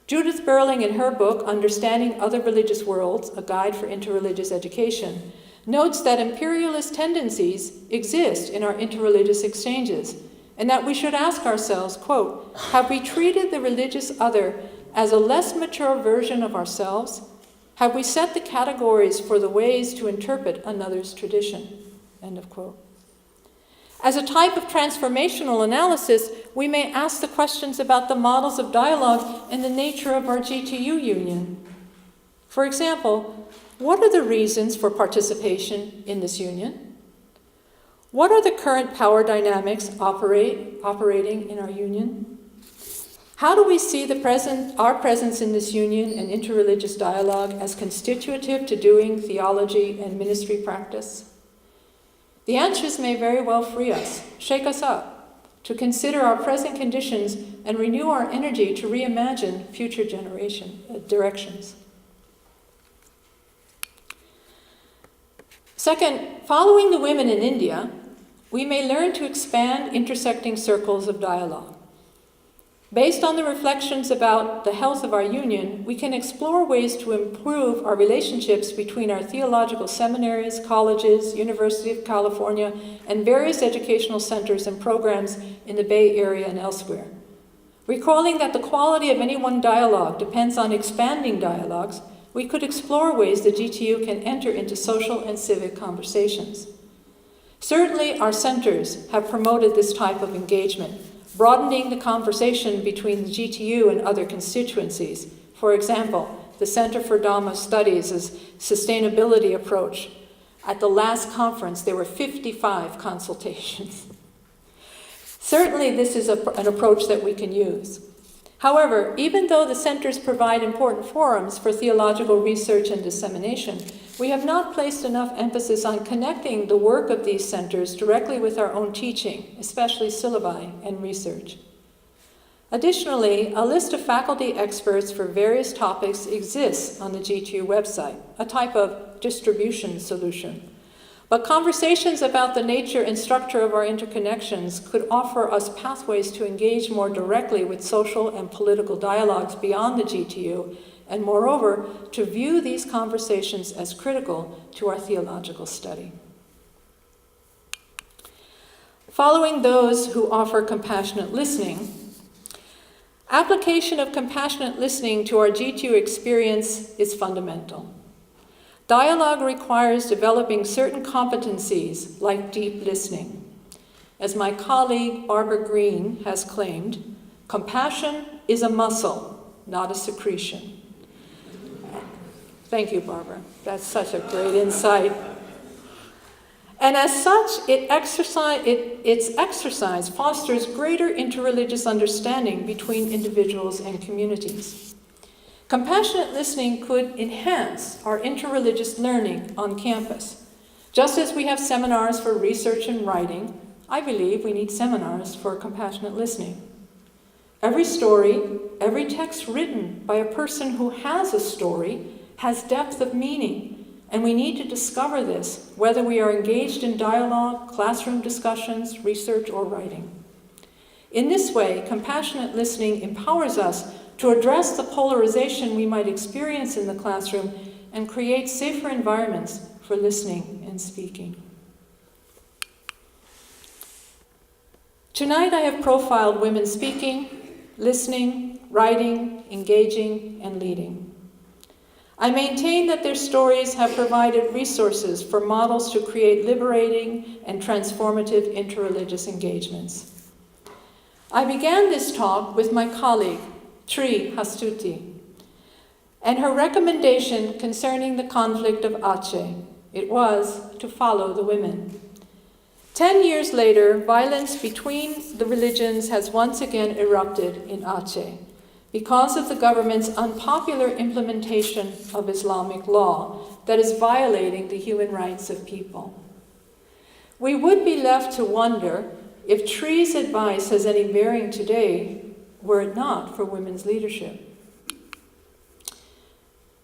Judith Berling, in her book, Understanding Other Religious Worlds, A Guide for Interreligious Education, notes that imperialist tendencies exist in our interreligious exchanges, and that we should ask ourselves, quote, have we treated the religious other as a less mature version of ourselves? Have we set the categories for the ways to interpret another's tradition? End of quote. As a type of transformational analysis, we may ask the questions about the models of dialogue and the nature of our GTU union. For example, what are the reasons for participation in this union? What are the current power dynamics operating in our union? How do we see our presence in this union and interreligious dialogue as constitutive to doing theology and ministry practice? The answers may very well free us, shake us up, to consider our present conditions and renew our energy to reimagine future directions. Second, following the women in India, we may learn to expand intersecting circles of dialogue. Based on the reflections about the health of our union, we can explore ways to improve our relationships between our theological seminaries, colleges, University of California, and various educational centers and programs in the Bay Area and elsewhere. Recalling that the quality of any one dialogue depends on expanding dialogues, we could explore ways the GTU can enter into social and civic conversations. Certainly, our centers have promoted this type of engagement, broadening the conversation between the GTU and other constituencies. For example, the Center for Dhamma Studies' sustainability approach. At the last conference, there were 55 consultations. Certainly, this is an approach that we can use. However, even though the centers provide important forums for theological research and dissemination, we have not placed enough emphasis on connecting the work of these centers directly with our own teaching, especially syllabi and research. Additionally, a list of faculty experts for various topics exists on the GTU website, a type of distribution solution. But conversations about the nature and structure of our interconnections could offer us pathways to engage more directly with social and political dialogues beyond the GTU, and moreover, to view these conversations as critical to our theological study. Following those who offer compassionate listening, application of compassionate listening to our GTU experience is fundamental. Dialogue requires developing certain competencies like deep listening. As my colleague Barbara Green has claimed, compassion is a muscle, not a secretion. Thank you, Barbara. That's such a great insight. And as such, its exercise fosters greater interreligious understanding between individuals and communities. Compassionate listening could enhance our interreligious learning on campus. Just as we have seminars for research and writing, I believe we need seminars for compassionate listening. Every story, every text written by a person who has a story has depth of meaning, and we need to discover this, whether we are engaged in dialogue, classroom discussions, research, or writing. In this way, compassionate listening empowers us to address the polarization we might experience in the classroom and create safer environments for listening and speaking. Tonight I have profiled women speaking, listening, writing, engaging, and leading. I maintain that their stories have provided resources for models to create liberating and transformative interreligious engagements. I began this talk with my colleague, Tri Hastuti, and her recommendation concerning the conflict of Aceh. It was to follow the women. 10 years later, violence between the religions has once again erupted in Aceh because of the government's unpopular implementation of Islamic law that is violating the human rights of people. We would be left to wonder if Tri's advice has any bearing today were it not for women's leadership.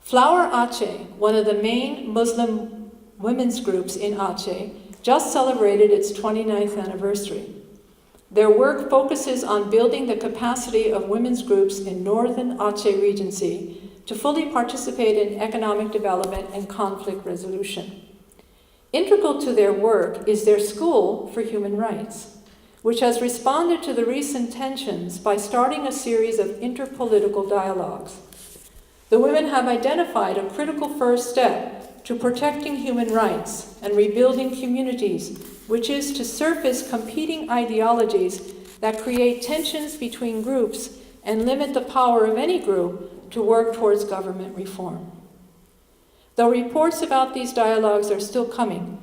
Flower Aceh, one of the main Muslim women's groups in Aceh, just celebrated its 29th anniversary. Their work focuses on building the capacity of women's groups in northern Aceh Regency to fully participate in economic development and conflict resolution. Integral to their work is their School for Human Rights, which has responded to the recent tensions by starting a series of interpolitical dialogues. The women have identified a critical first step to protecting human rights and rebuilding communities which is to surface competing ideologies that create tensions between groups and limit the power of any group to work towards government reform. Though reports about these dialogues are still coming,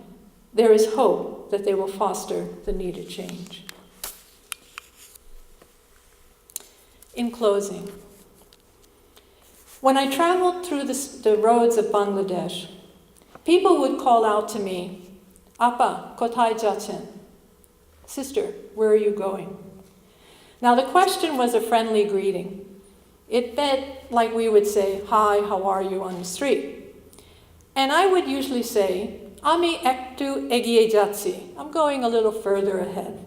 there is hope that they will foster the needed change. In closing, when I traveled through the roads of Bangladesh, people would call out to me, "Appa, kotai jachen?" Sister, where are you going? Now the question was a friendly greeting. It meant like we would say, "Hi, how are you?" on the street. And I would usually say, "Ami ektu egiye jatsi." I'm going a little further ahead.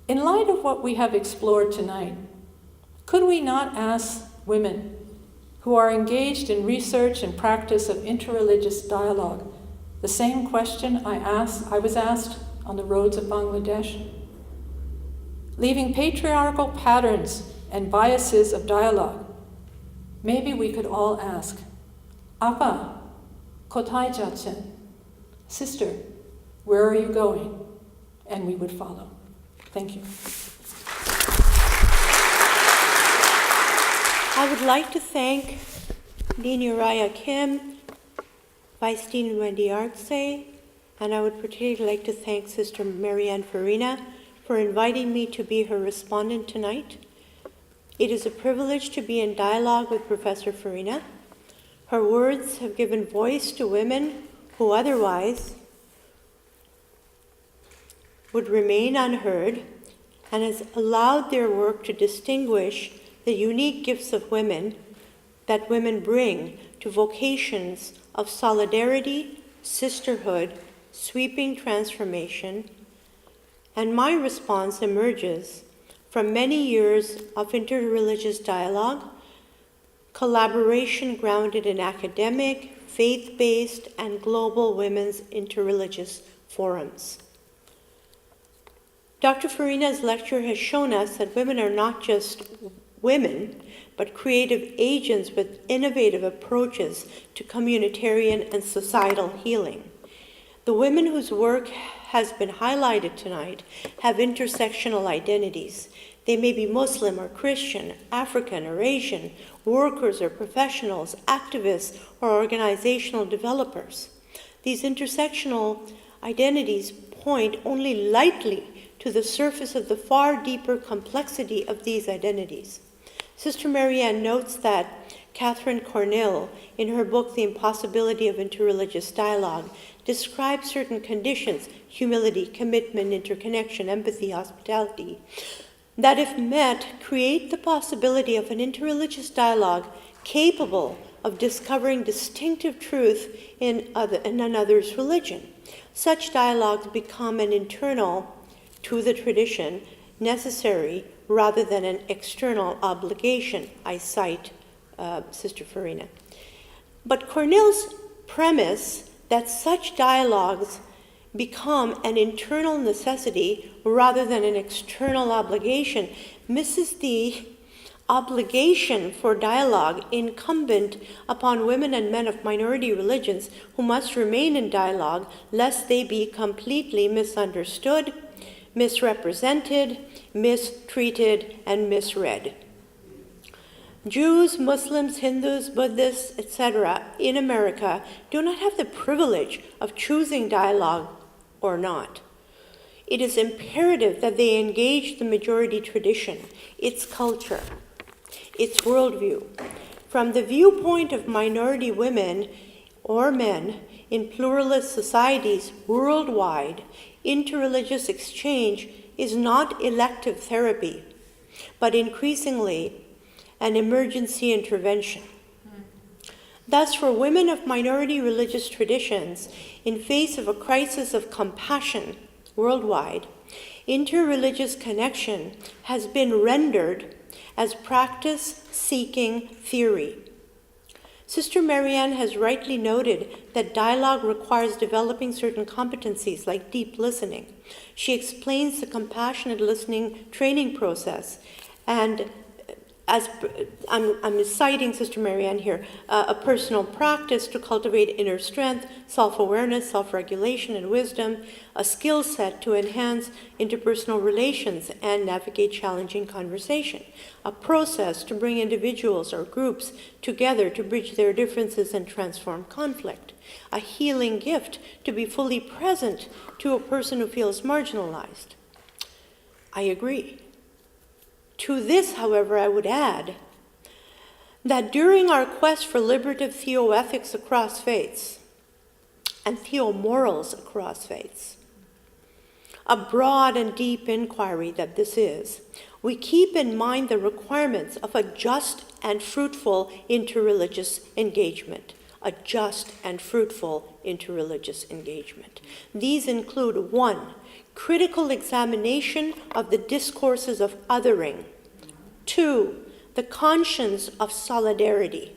In light of what we have explored tonight, could we not ask women who are engaged in research and practice of interreligious dialogue the same question I was asked on the roads of Bangladesh? Leaving patriarchal patterns and biases of dialogue, maybe we could all ask, "Appa, kotai jachen?" Sister, where are you going? And we would follow. Thank you. I would like to thank Dean Uriah Kim, Vice Dean Wendy Artsay, and I would particularly like to thank Sister Marianne Farina for inviting me to be her respondent tonight. It is a privilege to be in dialogue with Professor Farina. Her words have given voice to women who otherwise would remain unheard, and has allowed their work to distinguish the unique gifts of women that women bring to vocations of solidarity, sisterhood, sweeping transformation. And my response emerges from many years of interreligious dialogue, collaboration grounded in academic, faith-based, and global women's interreligious forums. Dr. Farina's lecture has shown us that women are not just women, but creative agents with innovative approaches to communitarian and societal healing. The women whose work has been highlighted tonight have intersectional identities. They may be Muslim or Christian, African or Asian, workers or professionals, activists or organizational developers. These intersectional identities point only lightly to the surface of the far deeper complexity of these identities. Sister Marianne notes that Catherine Cornell, in her book The Impossibility of Interreligious Dialogue, describes certain conditions, humility, commitment, interconnection, empathy, hospitality, that if met, create the possibility of an interreligious dialogue capable of discovering distinctive truth in another's religion. Such dialogues become an internal to the tradition, necessary rather than an external obligation, I cite Sister Farina. But Cornell's premise that such dialogues become an internal necessity rather than an external obligation misses the obligation for dialogue incumbent upon women and men of minority religions who must remain in dialogue lest they be completely misunderstood, misrepresented, mistreated, and misread. Jews, Muslims, Hindus, Buddhists, etc. in America do not have the privilege of choosing dialogue or not. It is imperative that they engage the majority tradition, its culture, its worldview. From the viewpoint of minority women or men in pluralist societies worldwide, interreligious exchange is not elective therapy, but increasingly an emergency intervention. Thus, for women of minority religious traditions, in face of a crisis of compassion worldwide, interreligious connection has been rendered as practice-seeking theory. Sister Marianne has rightly noted that dialogue requires developing certain competencies like deep listening. She explains the compassionate listening training process and I'm citing Sister Marianne here, a personal practice to cultivate inner strength, self-awareness, self-regulation, and wisdom, a skill set to enhance interpersonal relations and navigate challenging conversation, a process to bring individuals or groups together to bridge their differences and transform conflict, a healing gift to be fully present to a person who feels marginalized. I agree. To this, however, I would add that during our quest for liberative theoethics across faiths and theomorals across faiths, a broad and deep inquiry that this is, we keep in mind the requirements of a just and fruitful interreligious engagement. A just and fruitful interreligious engagement. These include 1, critical examination of the discourses of othering. 2, the conscience of solidarity.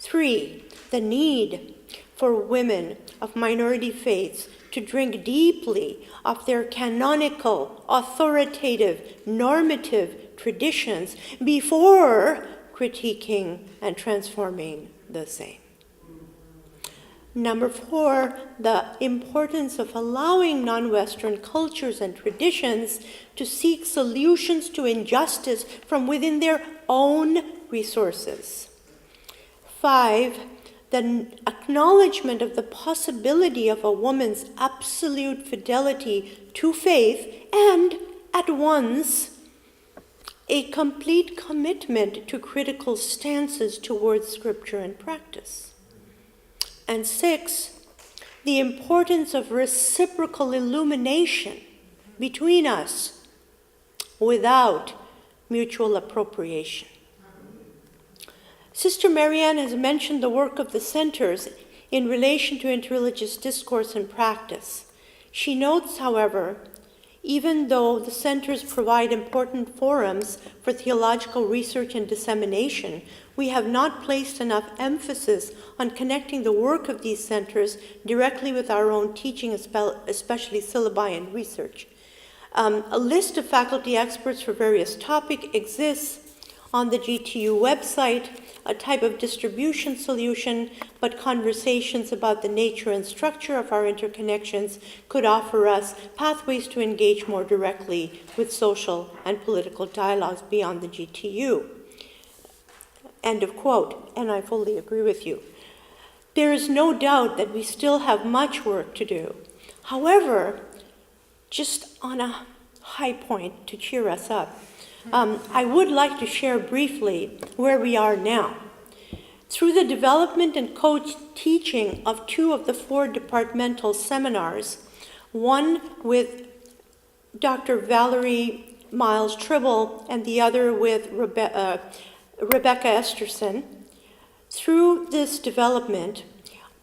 3, the need for women of minority faiths to drink deeply of their canonical, authoritative, normative traditions before critiquing and transforming the same. Number 4, the importance of allowing non-Western cultures and traditions to seek solutions to injustice from within their own resources. 5, the acknowledgement of the possibility of a woman's absolute fidelity to faith and, at once, a complete commitment to critical stances towards scripture and practice. And 6, the importance of reciprocal illumination between us without mutual appropriation. Sister Marianne has mentioned the work of the centers in relation to interreligious discourse and practice. She notes, however, even though the centers provide important forums for theological research and dissemination, we have not placed enough emphasis on connecting the work of these centers directly with our own teaching, especially syllabi and research. A list of faculty experts for various topics exists on the GTU website, a type of distribution solution, but conversations about the nature and structure of our interconnections could offer us pathways to engage more directly with social and political dialogues beyond the GTU. End of quote, and I fully agree with you. There is no doubt that we still have much work to do. However, just on a high point to cheer us up, I would like to share briefly where we are now. Through the development and co-teaching of 2 of the 4 departmental seminars, one with Dr. Valerie Miles-Tribble and the other with Rebecca Esterson, through this development,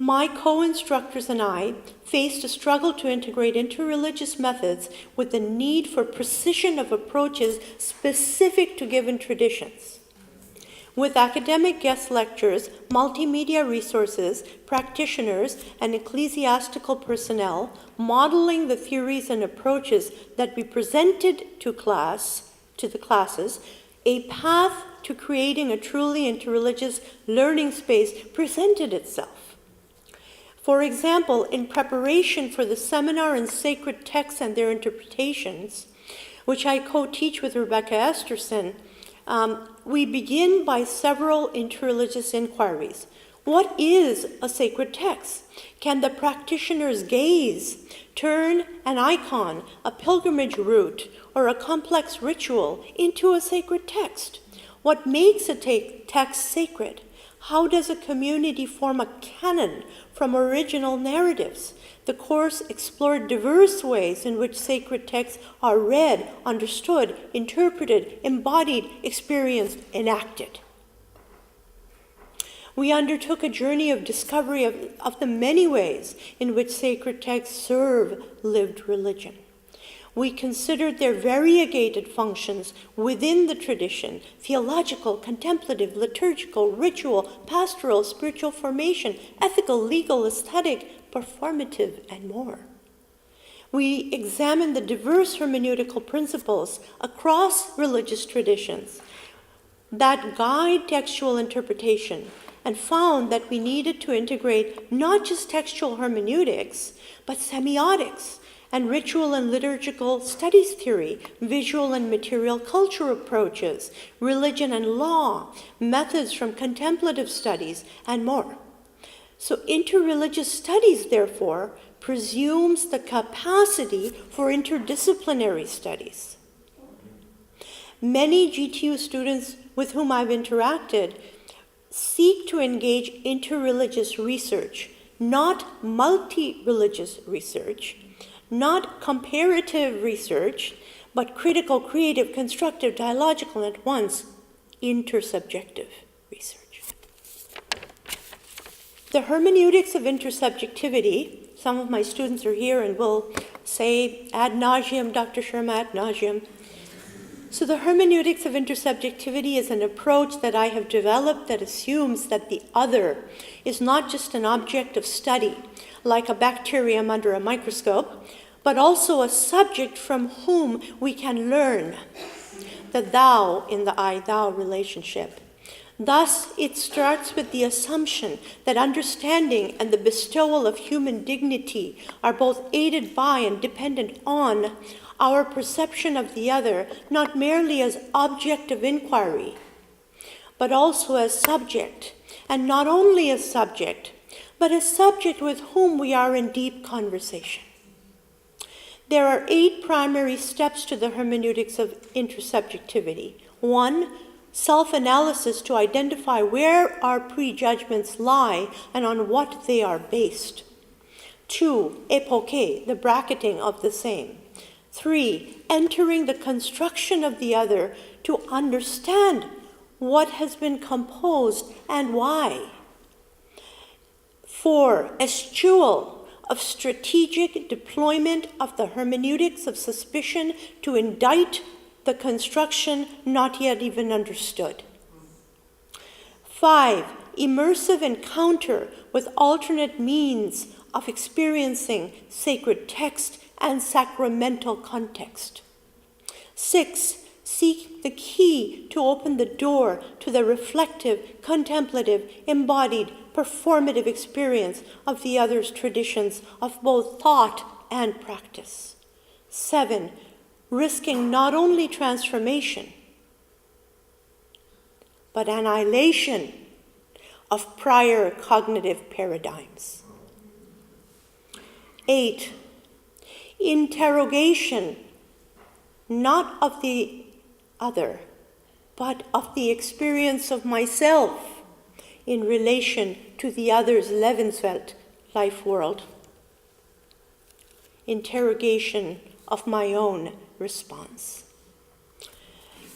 my co-instructors and I faced a struggle to integrate interreligious methods with the need for precision of approaches specific to given traditions. With academic guest lectures, multimedia resources, practitioners, and ecclesiastical personnel modeling the theories and approaches that we presented to the classes, a path to creating a truly interreligious learning space presented itself. For example, in preparation for the seminar in sacred texts and their interpretations, which I co-teach with Rebecca Esterson, we begin by several interreligious inquiries. What is a sacred text? Can the practitioner's gaze turn an icon, a pilgrimage route, or a complex ritual into a sacred text? What makes a text sacred? How does a community form a canon from original narratives? The course explored diverse ways in which sacred texts are read, understood, interpreted, embodied, experienced, enacted. We undertook a journey of discovery of the many ways in which sacred texts serve lived religion. We considered their variegated functions within the tradition: theological, contemplative, liturgical, ritual, pastoral, spiritual formation, ethical, legal, aesthetic, performative, and more. We examined the diverse hermeneutical principles across religious traditions, that guide textual interpretation and found that we needed to integrate not just textual hermeneutics, but semiotics and ritual and liturgical studies theory, visual and material culture approaches, religion and law, methods from contemplative studies, and more. So interreligious studies, therefore, presumes the capacity for interdisciplinary studies. Many GTU students with whom I've interacted seek to engage interreligious research, not multi-religious research, not comparative research, but critical, creative, constructive, dialogical, and at once intersubjective research. The hermeneutics of intersubjectivity, some of my students are here and will say ad nauseum, Dr. Sharma, ad nauseum. So the hermeneutics of intersubjectivity is an approach that I have developed that assumes that the other is not just an object of study, like a bacterium under a microscope, but also a subject from whom we can learn the thou in the I-thou relationship. Thus, it starts with the assumption that understanding and the bestowal of human dignity are both aided by and dependent on our perception of the other, not merely as object of inquiry, but also as subject, and not only as subject, but as subject with whom we are in deep conversation. There are 8 primary steps to the hermeneutics of intersubjectivity. 1, self-analysis to identify where our prejudgments lie and on what they are based. 2, epoche, the bracketing of the same. 3, entering the construction of the other to understand what has been composed and why. 4, eschewal of strategic deployment of the hermeneutics of suspicion to indict the construction not yet even understood. 5, immersive encounter with alternate means of experiencing sacred text and sacramental context. 6, seek the key to open the door to the reflective, contemplative, embodied, performative experience of the other's traditions of both thought and practice. 7, risking not only transformation, but annihilation of prior cognitive paradigms. 8, interrogation not of the other, but of the experience of myself in relation to the other's Lebenswelt, life world. Interrogation of my own response.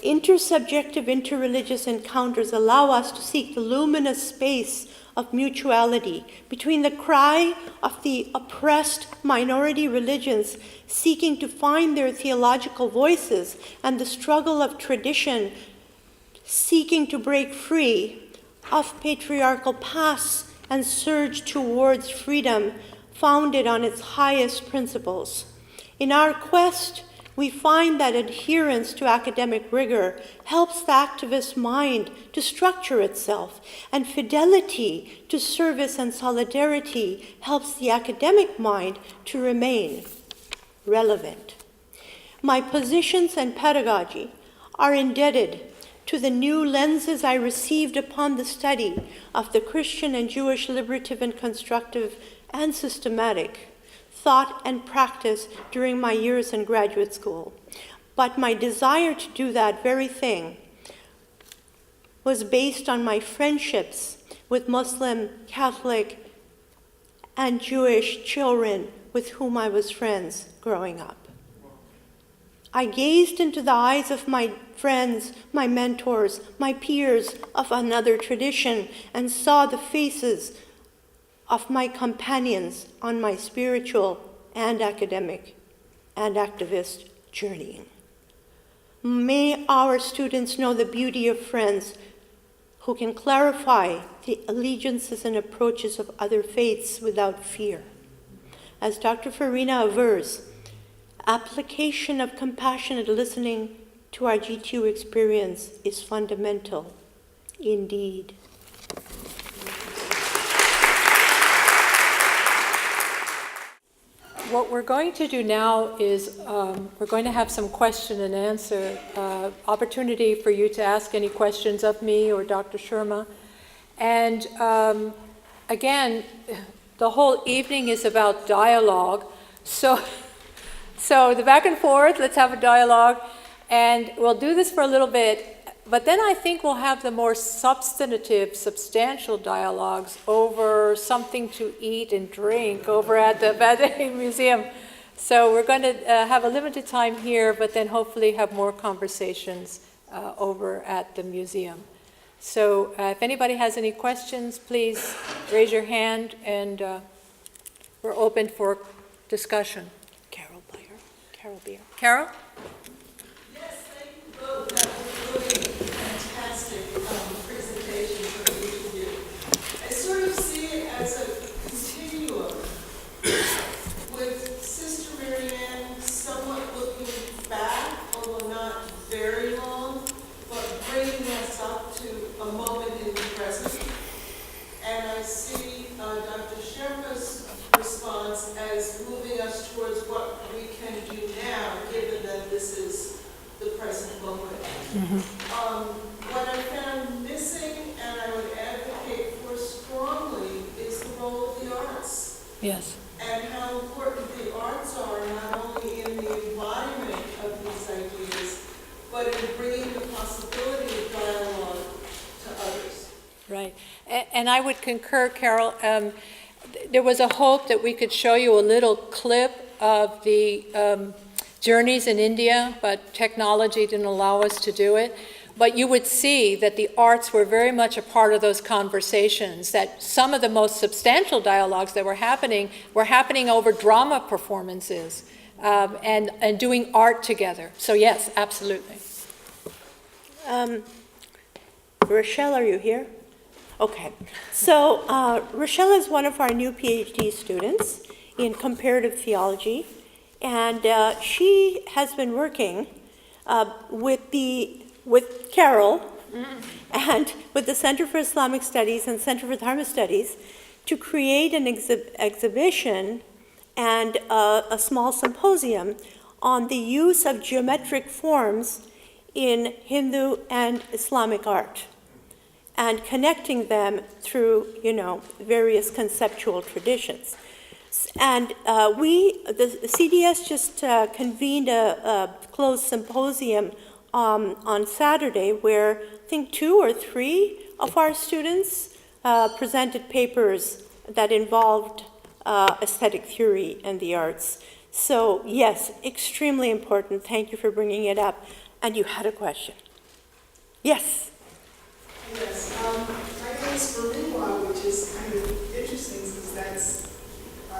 Intersubjective, interreligious encounters allow us to seek the luminous space of mutuality between the cry of the oppressed minority religions seeking to find their theological voices and the struggle of tradition seeking to break free of patriarchal pasts and surge towards freedom founded on its highest principles. In our quest, we find that adherence to academic rigor helps the activist mind to structure itself, and fidelity to service and solidarity helps the academic mind to remain relevant. My positions and pedagogy are indebted to the new lenses I received upon the study of the Christian and Jewish liberative and constructive and systematic thought and practice during my years in graduate school. But my desire to do that very thing was based on my friendships with Muslim, Catholic, and Jewish children with whom I was friends growing up. I gazed into the eyes of my friends, my mentors, my peers of another tradition, and saw the faces of my companions on my spiritual and academic and activist journeying. May our students know the beauty of friends who can clarify the allegiances and approaches of other faiths without fear. As Dr. Farina avers, application of compassionate listening to our GTU experience is fundamental indeed. What we're going to do now is we're going to have some question and answer opportunity for you to ask any questions of me or Dr. Sharma. And again, the whole evening is about dialogue. So the back and forth, let's have a dialogue. And we'll do this for a little bit. But then I think we'll have the more substantive, substantial dialogues over something to eat and drink over at the Berkeley Museum. So we're going to have a limited time here, but then hopefully have more conversations over at the museum. So if anybody has any questions, please raise your hand, and we're open for discussion. Carol Beer. Carol? Yes, thank you both. That was really fantastic presentation from each of you. I sort of see it as a continuum with Sister Marianne somewhat looking back, although not very long, but bringing us up to a moment in the present. And I see Dr. Sherpa's response as moving us towards what we can do now, given that this is the present moment. What I found missing, and I would advocate for strongly, is the role of the arts. Yes. And how important the arts are, not only in the embodiment of these ideas, but in bringing the possibility of dialogue to others. Right. And I would concur, Carol. There was a hope that we could show you a little clip of the journeys in India, but technology didn't allow us to do it. But you would see that the arts were very much a part of those conversations, that some of the most substantial dialogues that were happening over drama performances and doing art together. So yes, absolutely. Rochelle, are you here? Okay. So Rochelle is one of our new PhD students in comparative theology, and she has been working with Carol and with the Center for Islamic Studies and Center for Dharma Studies to create an exhibition and a small symposium on the use of geometric forms in Hindu and Islamic art, and connecting them through, various conceptual traditions. And the CDS just convened a closed symposium on Saturday, where I think 2 or 3 of our students presented papers that involved aesthetic theory and the arts. So yes, extremely important. Thank you for bringing it up. And you had a question. Yes. Yes, my name is Farina, which is kind of interesting since that's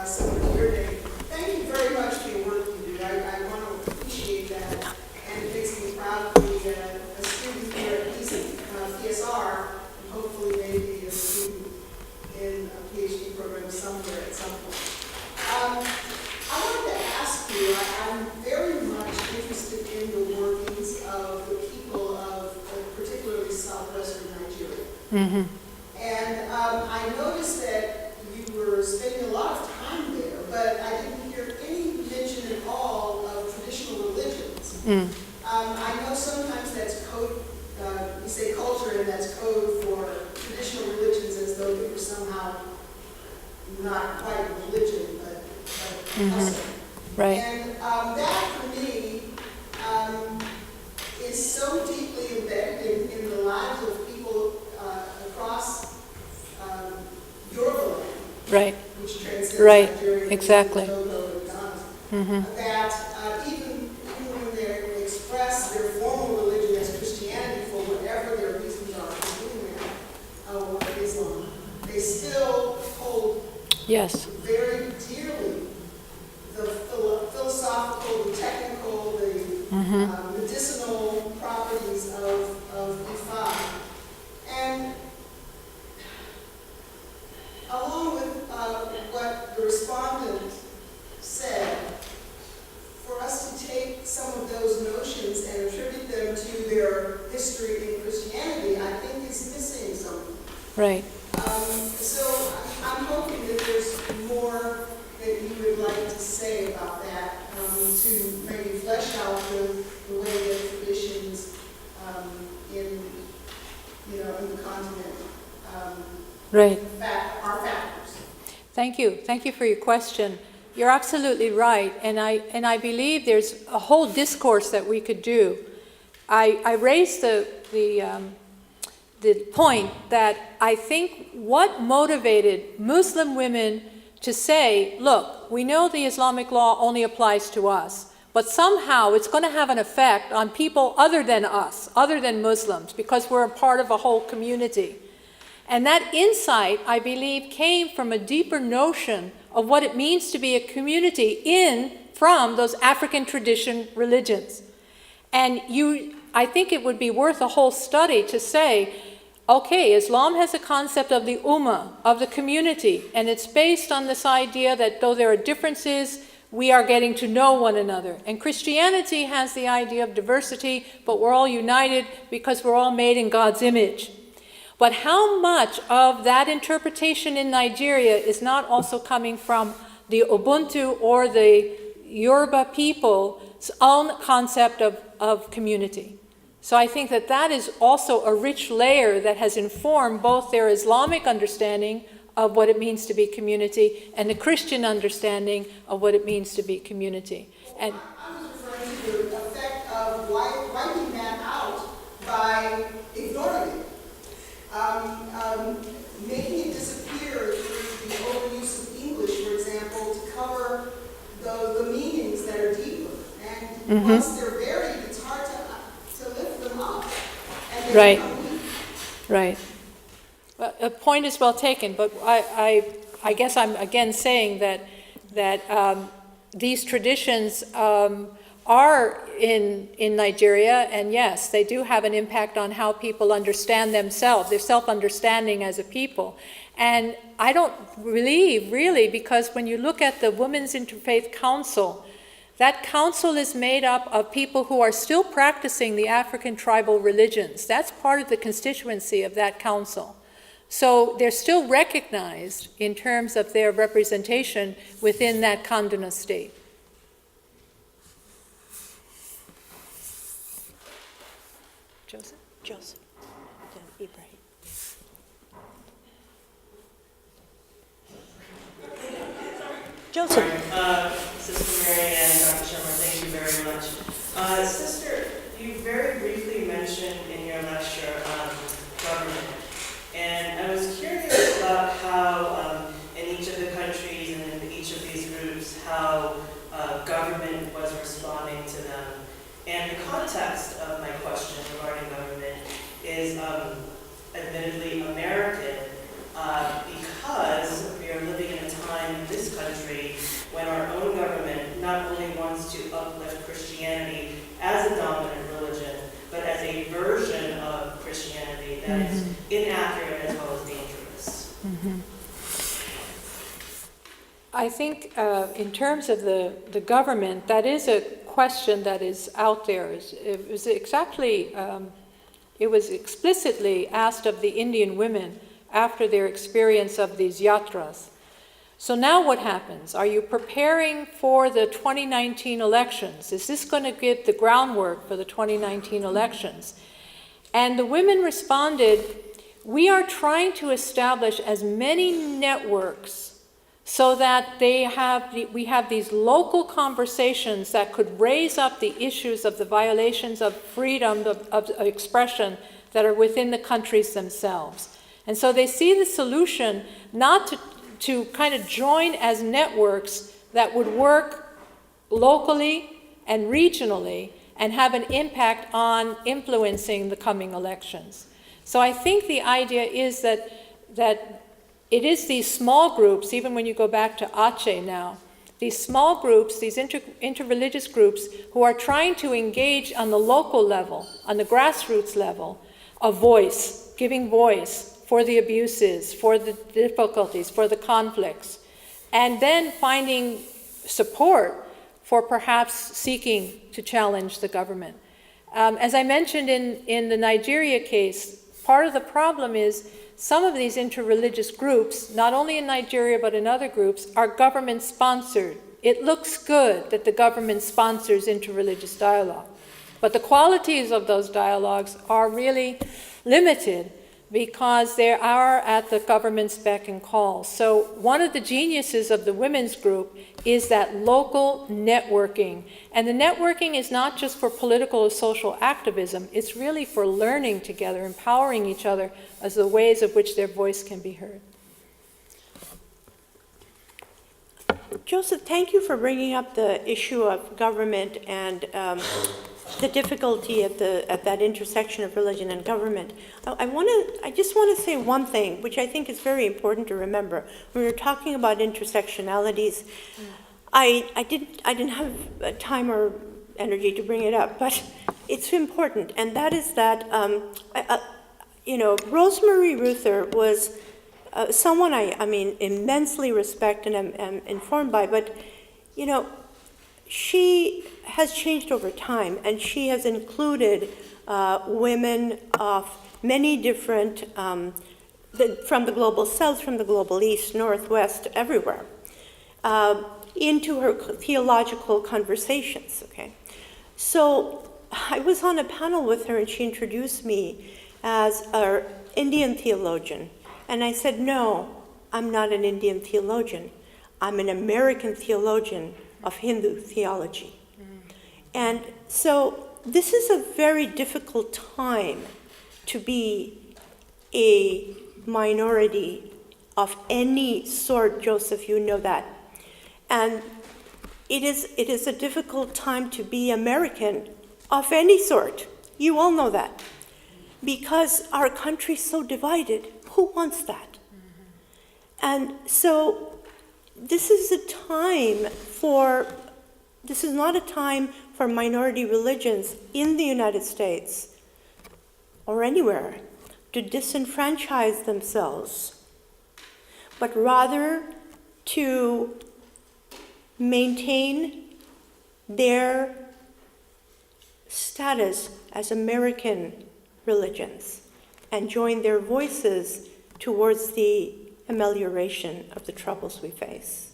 similar to your name. Thank you very much for your work you do. I want to appreciate that, and it makes me proud to be a student here at PSR, and hopefully maybe a student in a PhD program somewhere at some point. I wanted to ask you, I'm very much interested in the workings of the people of particularly southwestern Nigeria. Mm-hmm. And I noticed that you were spending a lot of time there, but I didn't hear any mention at all of traditional religions. I know sometimes that's code, you say culture, and that's code for traditional religions as though they were somehow not quite a religion, but custom. Right. And that, for me, is so deeply embedded in the lives of people across Yoruba land, Right. which transcends Right. Nigeria, Exactly. Togo, and Ghana, that even when they express their formal religion as Christianity for whatever their reasons are for doing that, or Islam, they still hold Yes. very dearly the philosophical, the technical, the medicinal properties of Ifa. And along with what the respondent said, for us to take some of those notions and attribute them Thank you. Thank you for your question. You're absolutely right, and I believe there's a whole discourse that we could do. I raised the point that I think what motivated Muslim women to say, look, we know the Islamic law only applies to us, but somehow it's going to have an effect on people other than us, other than Muslims, because we're a part of a whole community. And that insight, I believe, came from a deeper notion of what it means to be a community from those African tradition religions. And I think it would be worth a whole study to say, okay, Islam has a concept of the ummah, of the community, and it's based on this idea that though there are differences, we are getting to know one another. And Christianity has the idea of diversity, but we're all united because we're all made in God's image. But how much of that interpretation in Nigeria is not also coming from the Ubuntu or the Yoruba people's own concept of community? So I think that is also a rich layer that has informed both their Islamic understanding of what it means to be community and the Christian understanding of what it means to be community. And I was referring to the effect of wiping that out by ignoring it. Making it disappear through the overuse of English, for example, to cover the meanings that are deeper. And once they're buried, it's hard to lift them up. And they become weak. Right. Well, a point is well taken, but I guess I'm again saying that these traditions are in Nigeria, and yes, they do have an impact on how people understand themselves, their self-understanding as a people. And I don't believe, really, because when you look at the Women's Interfaith Council, that council is made up of people who are still practicing the African tribal religions. That's part of the constituency of that council. So they're still recognized in terms of their representation within that Kanduna state. Joseph. Then Ibrahim. Joseph. Sister Marianne and Dr. Shermer, thank you very much. Sister, you very briefly mentioned in your lecture government. And I was curious about how in each of the countries and in each of these groups, how government was responding to them. And the context of my question regarding government is admittedly American because we are living in a time in this country when our own government not only wants to uplift Christianity as a dominant religion, but as a version of Christianity that is inaccurate as well as dangerous. I think in terms of the government, that is a question that is out there. It was explicitly asked of the Indian women after their experience of these yatras. So now what happens? Are you preparing for the 2019 elections? Is this going to give the groundwork for the 2019 elections? And the women responded, we are trying to establish as many networks so that we have these local conversations that could raise up the issues of the violations of freedom of expression that are within the countries themselves. And so they see the solution not to kind of join as networks that would work locally and regionally and have an impact on influencing the coming elections. So I think the idea is that it is these small groups, even when you go back to Aceh now, these small groups, these interreligious groups who are trying to engage on the local level, on the grassroots level, a voice, giving voice for the abuses, for the difficulties, for the conflicts, and then finding support for perhaps seeking to challenge the government. As I mentioned in the Nigeria case, part of the problem is some of these interreligious groups, not only in Nigeria but in other groups, are government-sponsored. It looks good that the government sponsors interreligious dialogue, but the qualities of those dialogues are really limited because they are at the government's beck and call. So one of the geniuses of the women's group is that local networking. And the networking is not just for political or social activism, it's really for learning together, empowering each other as the ways of which their voice can be heard. Joseph, thank you for bringing up the issue of government and the difficulty at that intersection of religion and government. I just want to say one thing, which I think is very important to remember. When we're talking about intersectionalities, I didn't have time or energy to bring it up, but it's important, and that is that Rosemary Ruther was someone I mean immensely respect and am informed by, but she has changed over time, and she has included women of many different, from the global south, from the global east, northwest, everywhere, into her theological conversations, okay? So I was on a panel with her, and she introduced me as an Indian theologian. And I said, no, I'm not an Indian theologian. I'm an American theologian of Hindu theology. And so this is a very difficult time to be a minority of any sort, Joseph, you know that. And it is a difficult time to be American of any sort. You all know that. Because our country's so divided. Who wants that? And so this is not a time for minority religions in the United States or anywhere to disenfranchise themselves, but rather to maintain their status as American religions and join their voices towards the amelioration of the troubles we face.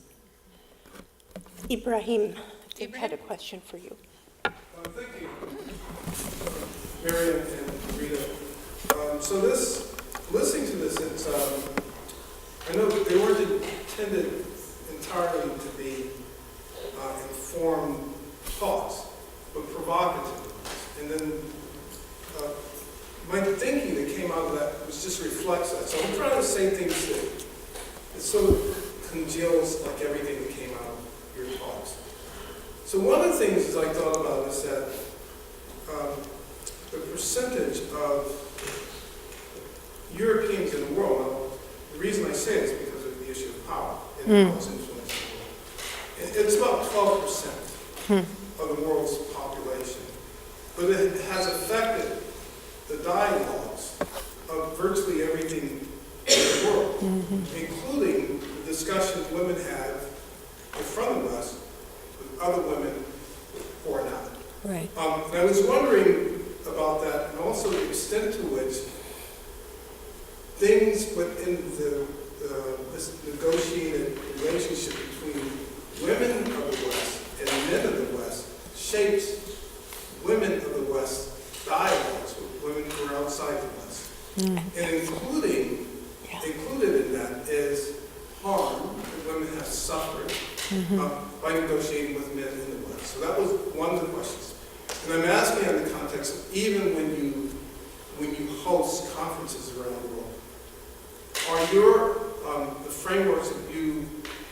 Ibrahim, I had a question for you. Thank you, Marianne and Rita. Listening to this, I know that they weren't intended entirely to be informed thoughts, but provocative. And then my thinking that came out of that was just reflects that. So I'm trying to say things that sort of congeals like everything that came out of your talks. So one of the things I thought about is that the percentage of Europeans in the world, now, the reason I say it is because of the issue of power and how it's influenced the world. It's about 12% of the world's population. But it has affected the dialogues of virtually everything in the world, including the discussions women have in front of us with other women who are not. Right. And I was wondering about that, and also the extent to which things within this negotiated relationship between women of the West and men of the West shapes women of the West dialogues with women who are outside the West. And included in that is harm that women have suffered by negotiating with men in the West. So that was one of the questions. And I'm asking in the context of even when you host conferences around the world, are your the frameworks that you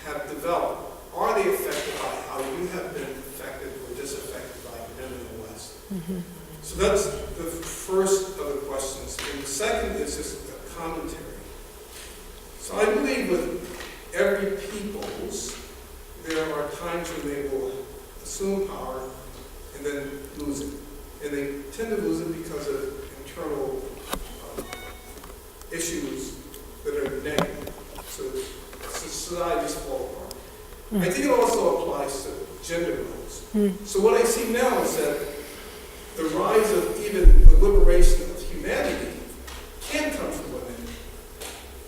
have developed, are they affected by how you have been affected or disaffected by men in the West? So that's the first of the questions. And the second is just a commentary. So I believe with every peoples, there are times when they will assume power and then lose it. And they tend to lose it because of internal issues that are negative. So societies fall apart. I think it also applies to gender roles. So what I see now is that the rise of even the liberation of humanity can come from women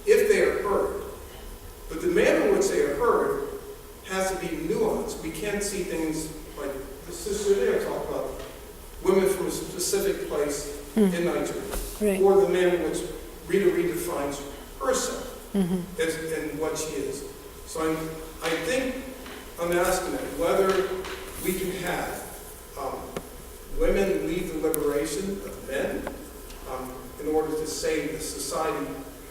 if they are heard. But the manner in which they are heard has to be nuanced. We can't see things like the sister there talked about women from a specific place in Nigeria, Right. or the manner in which Rita redefines herself as in what she is. So I think I'm asking that whether we can have women lead the liberation of men in order to save the society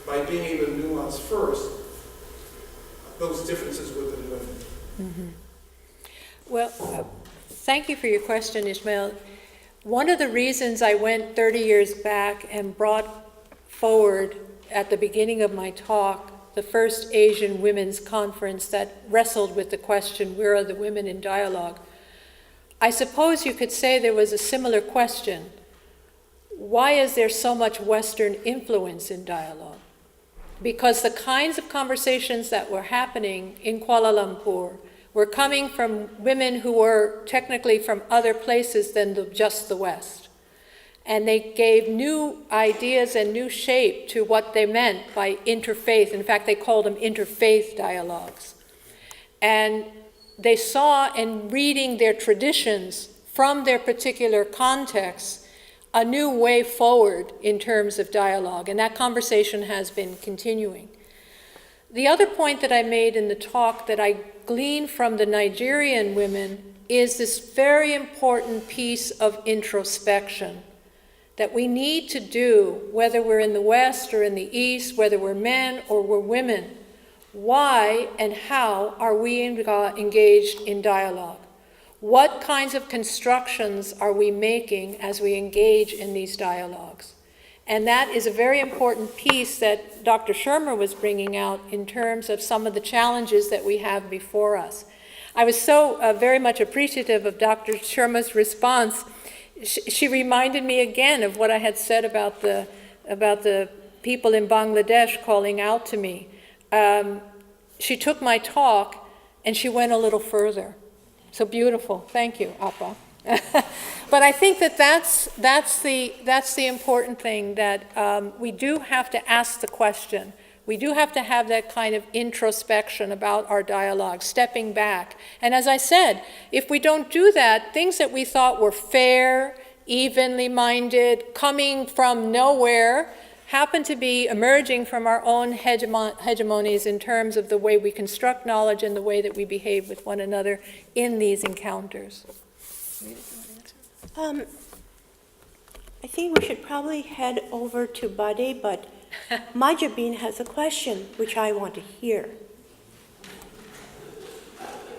by being able to nuance first those differences within women. Well, thank you for your question, Ishmael. One of the reasons I went 30 years back and brought forward at the beginning of my talk the first Asian Women's Conference that wrestled with the question, where are the women in dialogue? I suppose you could say there was a similar question. Why is there so much Western influence in dialogue? Because the kinds of conversations that were happening in Kuala Lumpur were coming from women who were technically from other places than just the West. And they gave new ideas and new shape to what they meant by interfaith. In fact, they called them interfaith dialogues. And they saw in reading their traditions from their particular contexts a new way forward in terms of dialogue. And that conversation has been continuing. The other point that I made in the talk that I gleaned from the Nigerian women is this very important piece of introspection that we need to do, whether we're in the West or in the East, whether we're men or we're women. Why and how are we engaged in dialogue? What kinds of constructions are we making as we engage in these dialogues? And that is a very important piece that Dr. Shermer was bringing out in terms of some of the challenges that we have before us. I was so very much appreciative of Dr. Shermer's response. She reminded me again of what I had said about the people in Bangladesh calling out to me. She took my talk and she went a little further. So beautiful. Thank you, Appa. But I think that's the important thing, that we do have to ask the question. We do have to have that kind of introspection about our dialogue, stepping back. And as I said, if we don't do that, things that we thought were fair, evenly minded, coming from nowhere, happen to be emerging from our own hegemonies in terms of the way we construct knowledge and the way that we behave with one another in these encounters. I think we should probably head over to Bade, but Majabin has a question which I want to hear.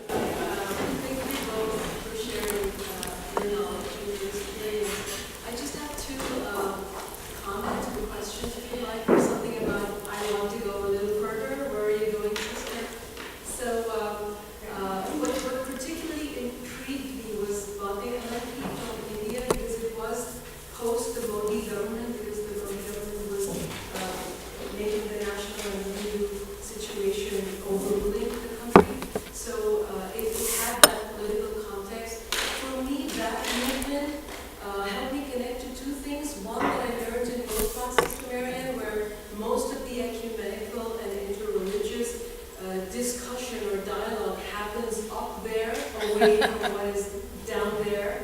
Thank you both for sharing your knowledge and your experience. I just have two comments or questions, if you like, or something about I want to go a little further. Where are you going, sister? So what particularly intrigued me was Bade and I came from India because it was post the Modi government, because the Modi government was making the national and Hindu situation overruling the country. So it had that political context. For me, that movement helped me connect to two things. One that I learned in both classes to Marianne, where most of the ecumenical and interreligious discussion or dialogue happens up there, away from what is down there.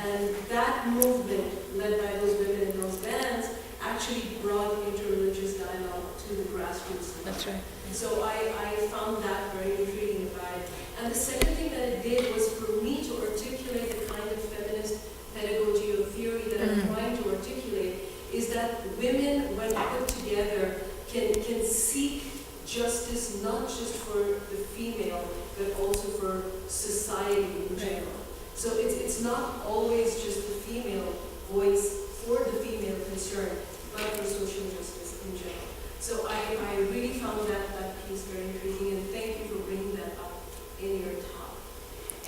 And that movement, led by those women in those bands, actually brought interreligious dialogue to the grassroots level. That's right. So I found that very intriguing about it. And the second thing that it did was for me to articulate the kind of feminist pedagogy or theory that I'm trying to articulate, is that women, when put together, can seek justice not just for the female, but also for society in general. So it's not always just the female voice for the female concern, but for social justice in general. So I really found that piece very intriguing, and thank you for bringing that up in your talk.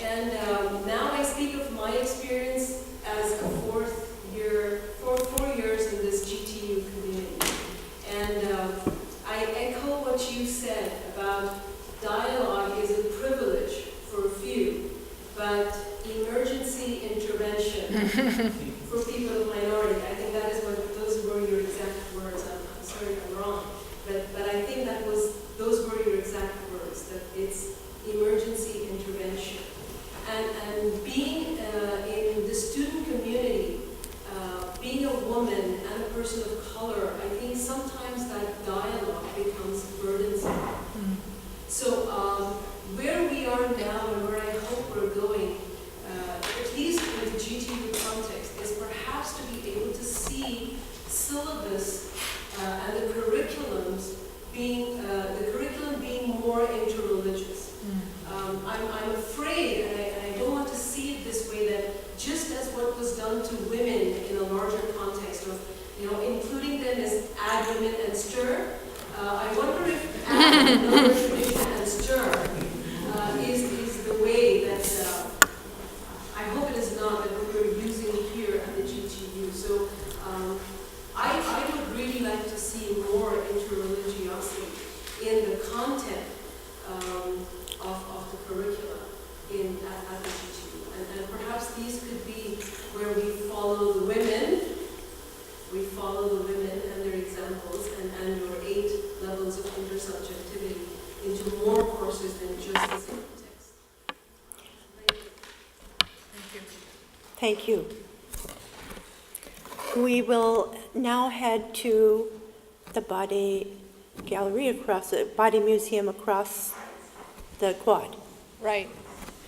And now I speak of my experience as a 4 years in this GTU community. And I echo what you said about dialogue is a privilege for a few, but emergency intervention for people of minority. I think that is those were your exact words. I'm sorry if I'm wrong, but I think those were your exact words, that it's emergency intervention. And being in the student community, being a woman and a person of color, I think sometimes curricula at the GTU. And perhaps these could be where we follow the women and their examples and your 8 levels of intersubjectivity into more courses than just the single text. Thank you. We will now head to the Body Gallery across the Body Museum across the quad. Right.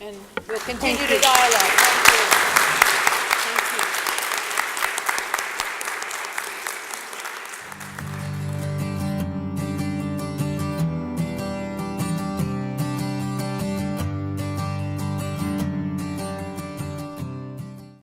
And we'll continue the dialogue.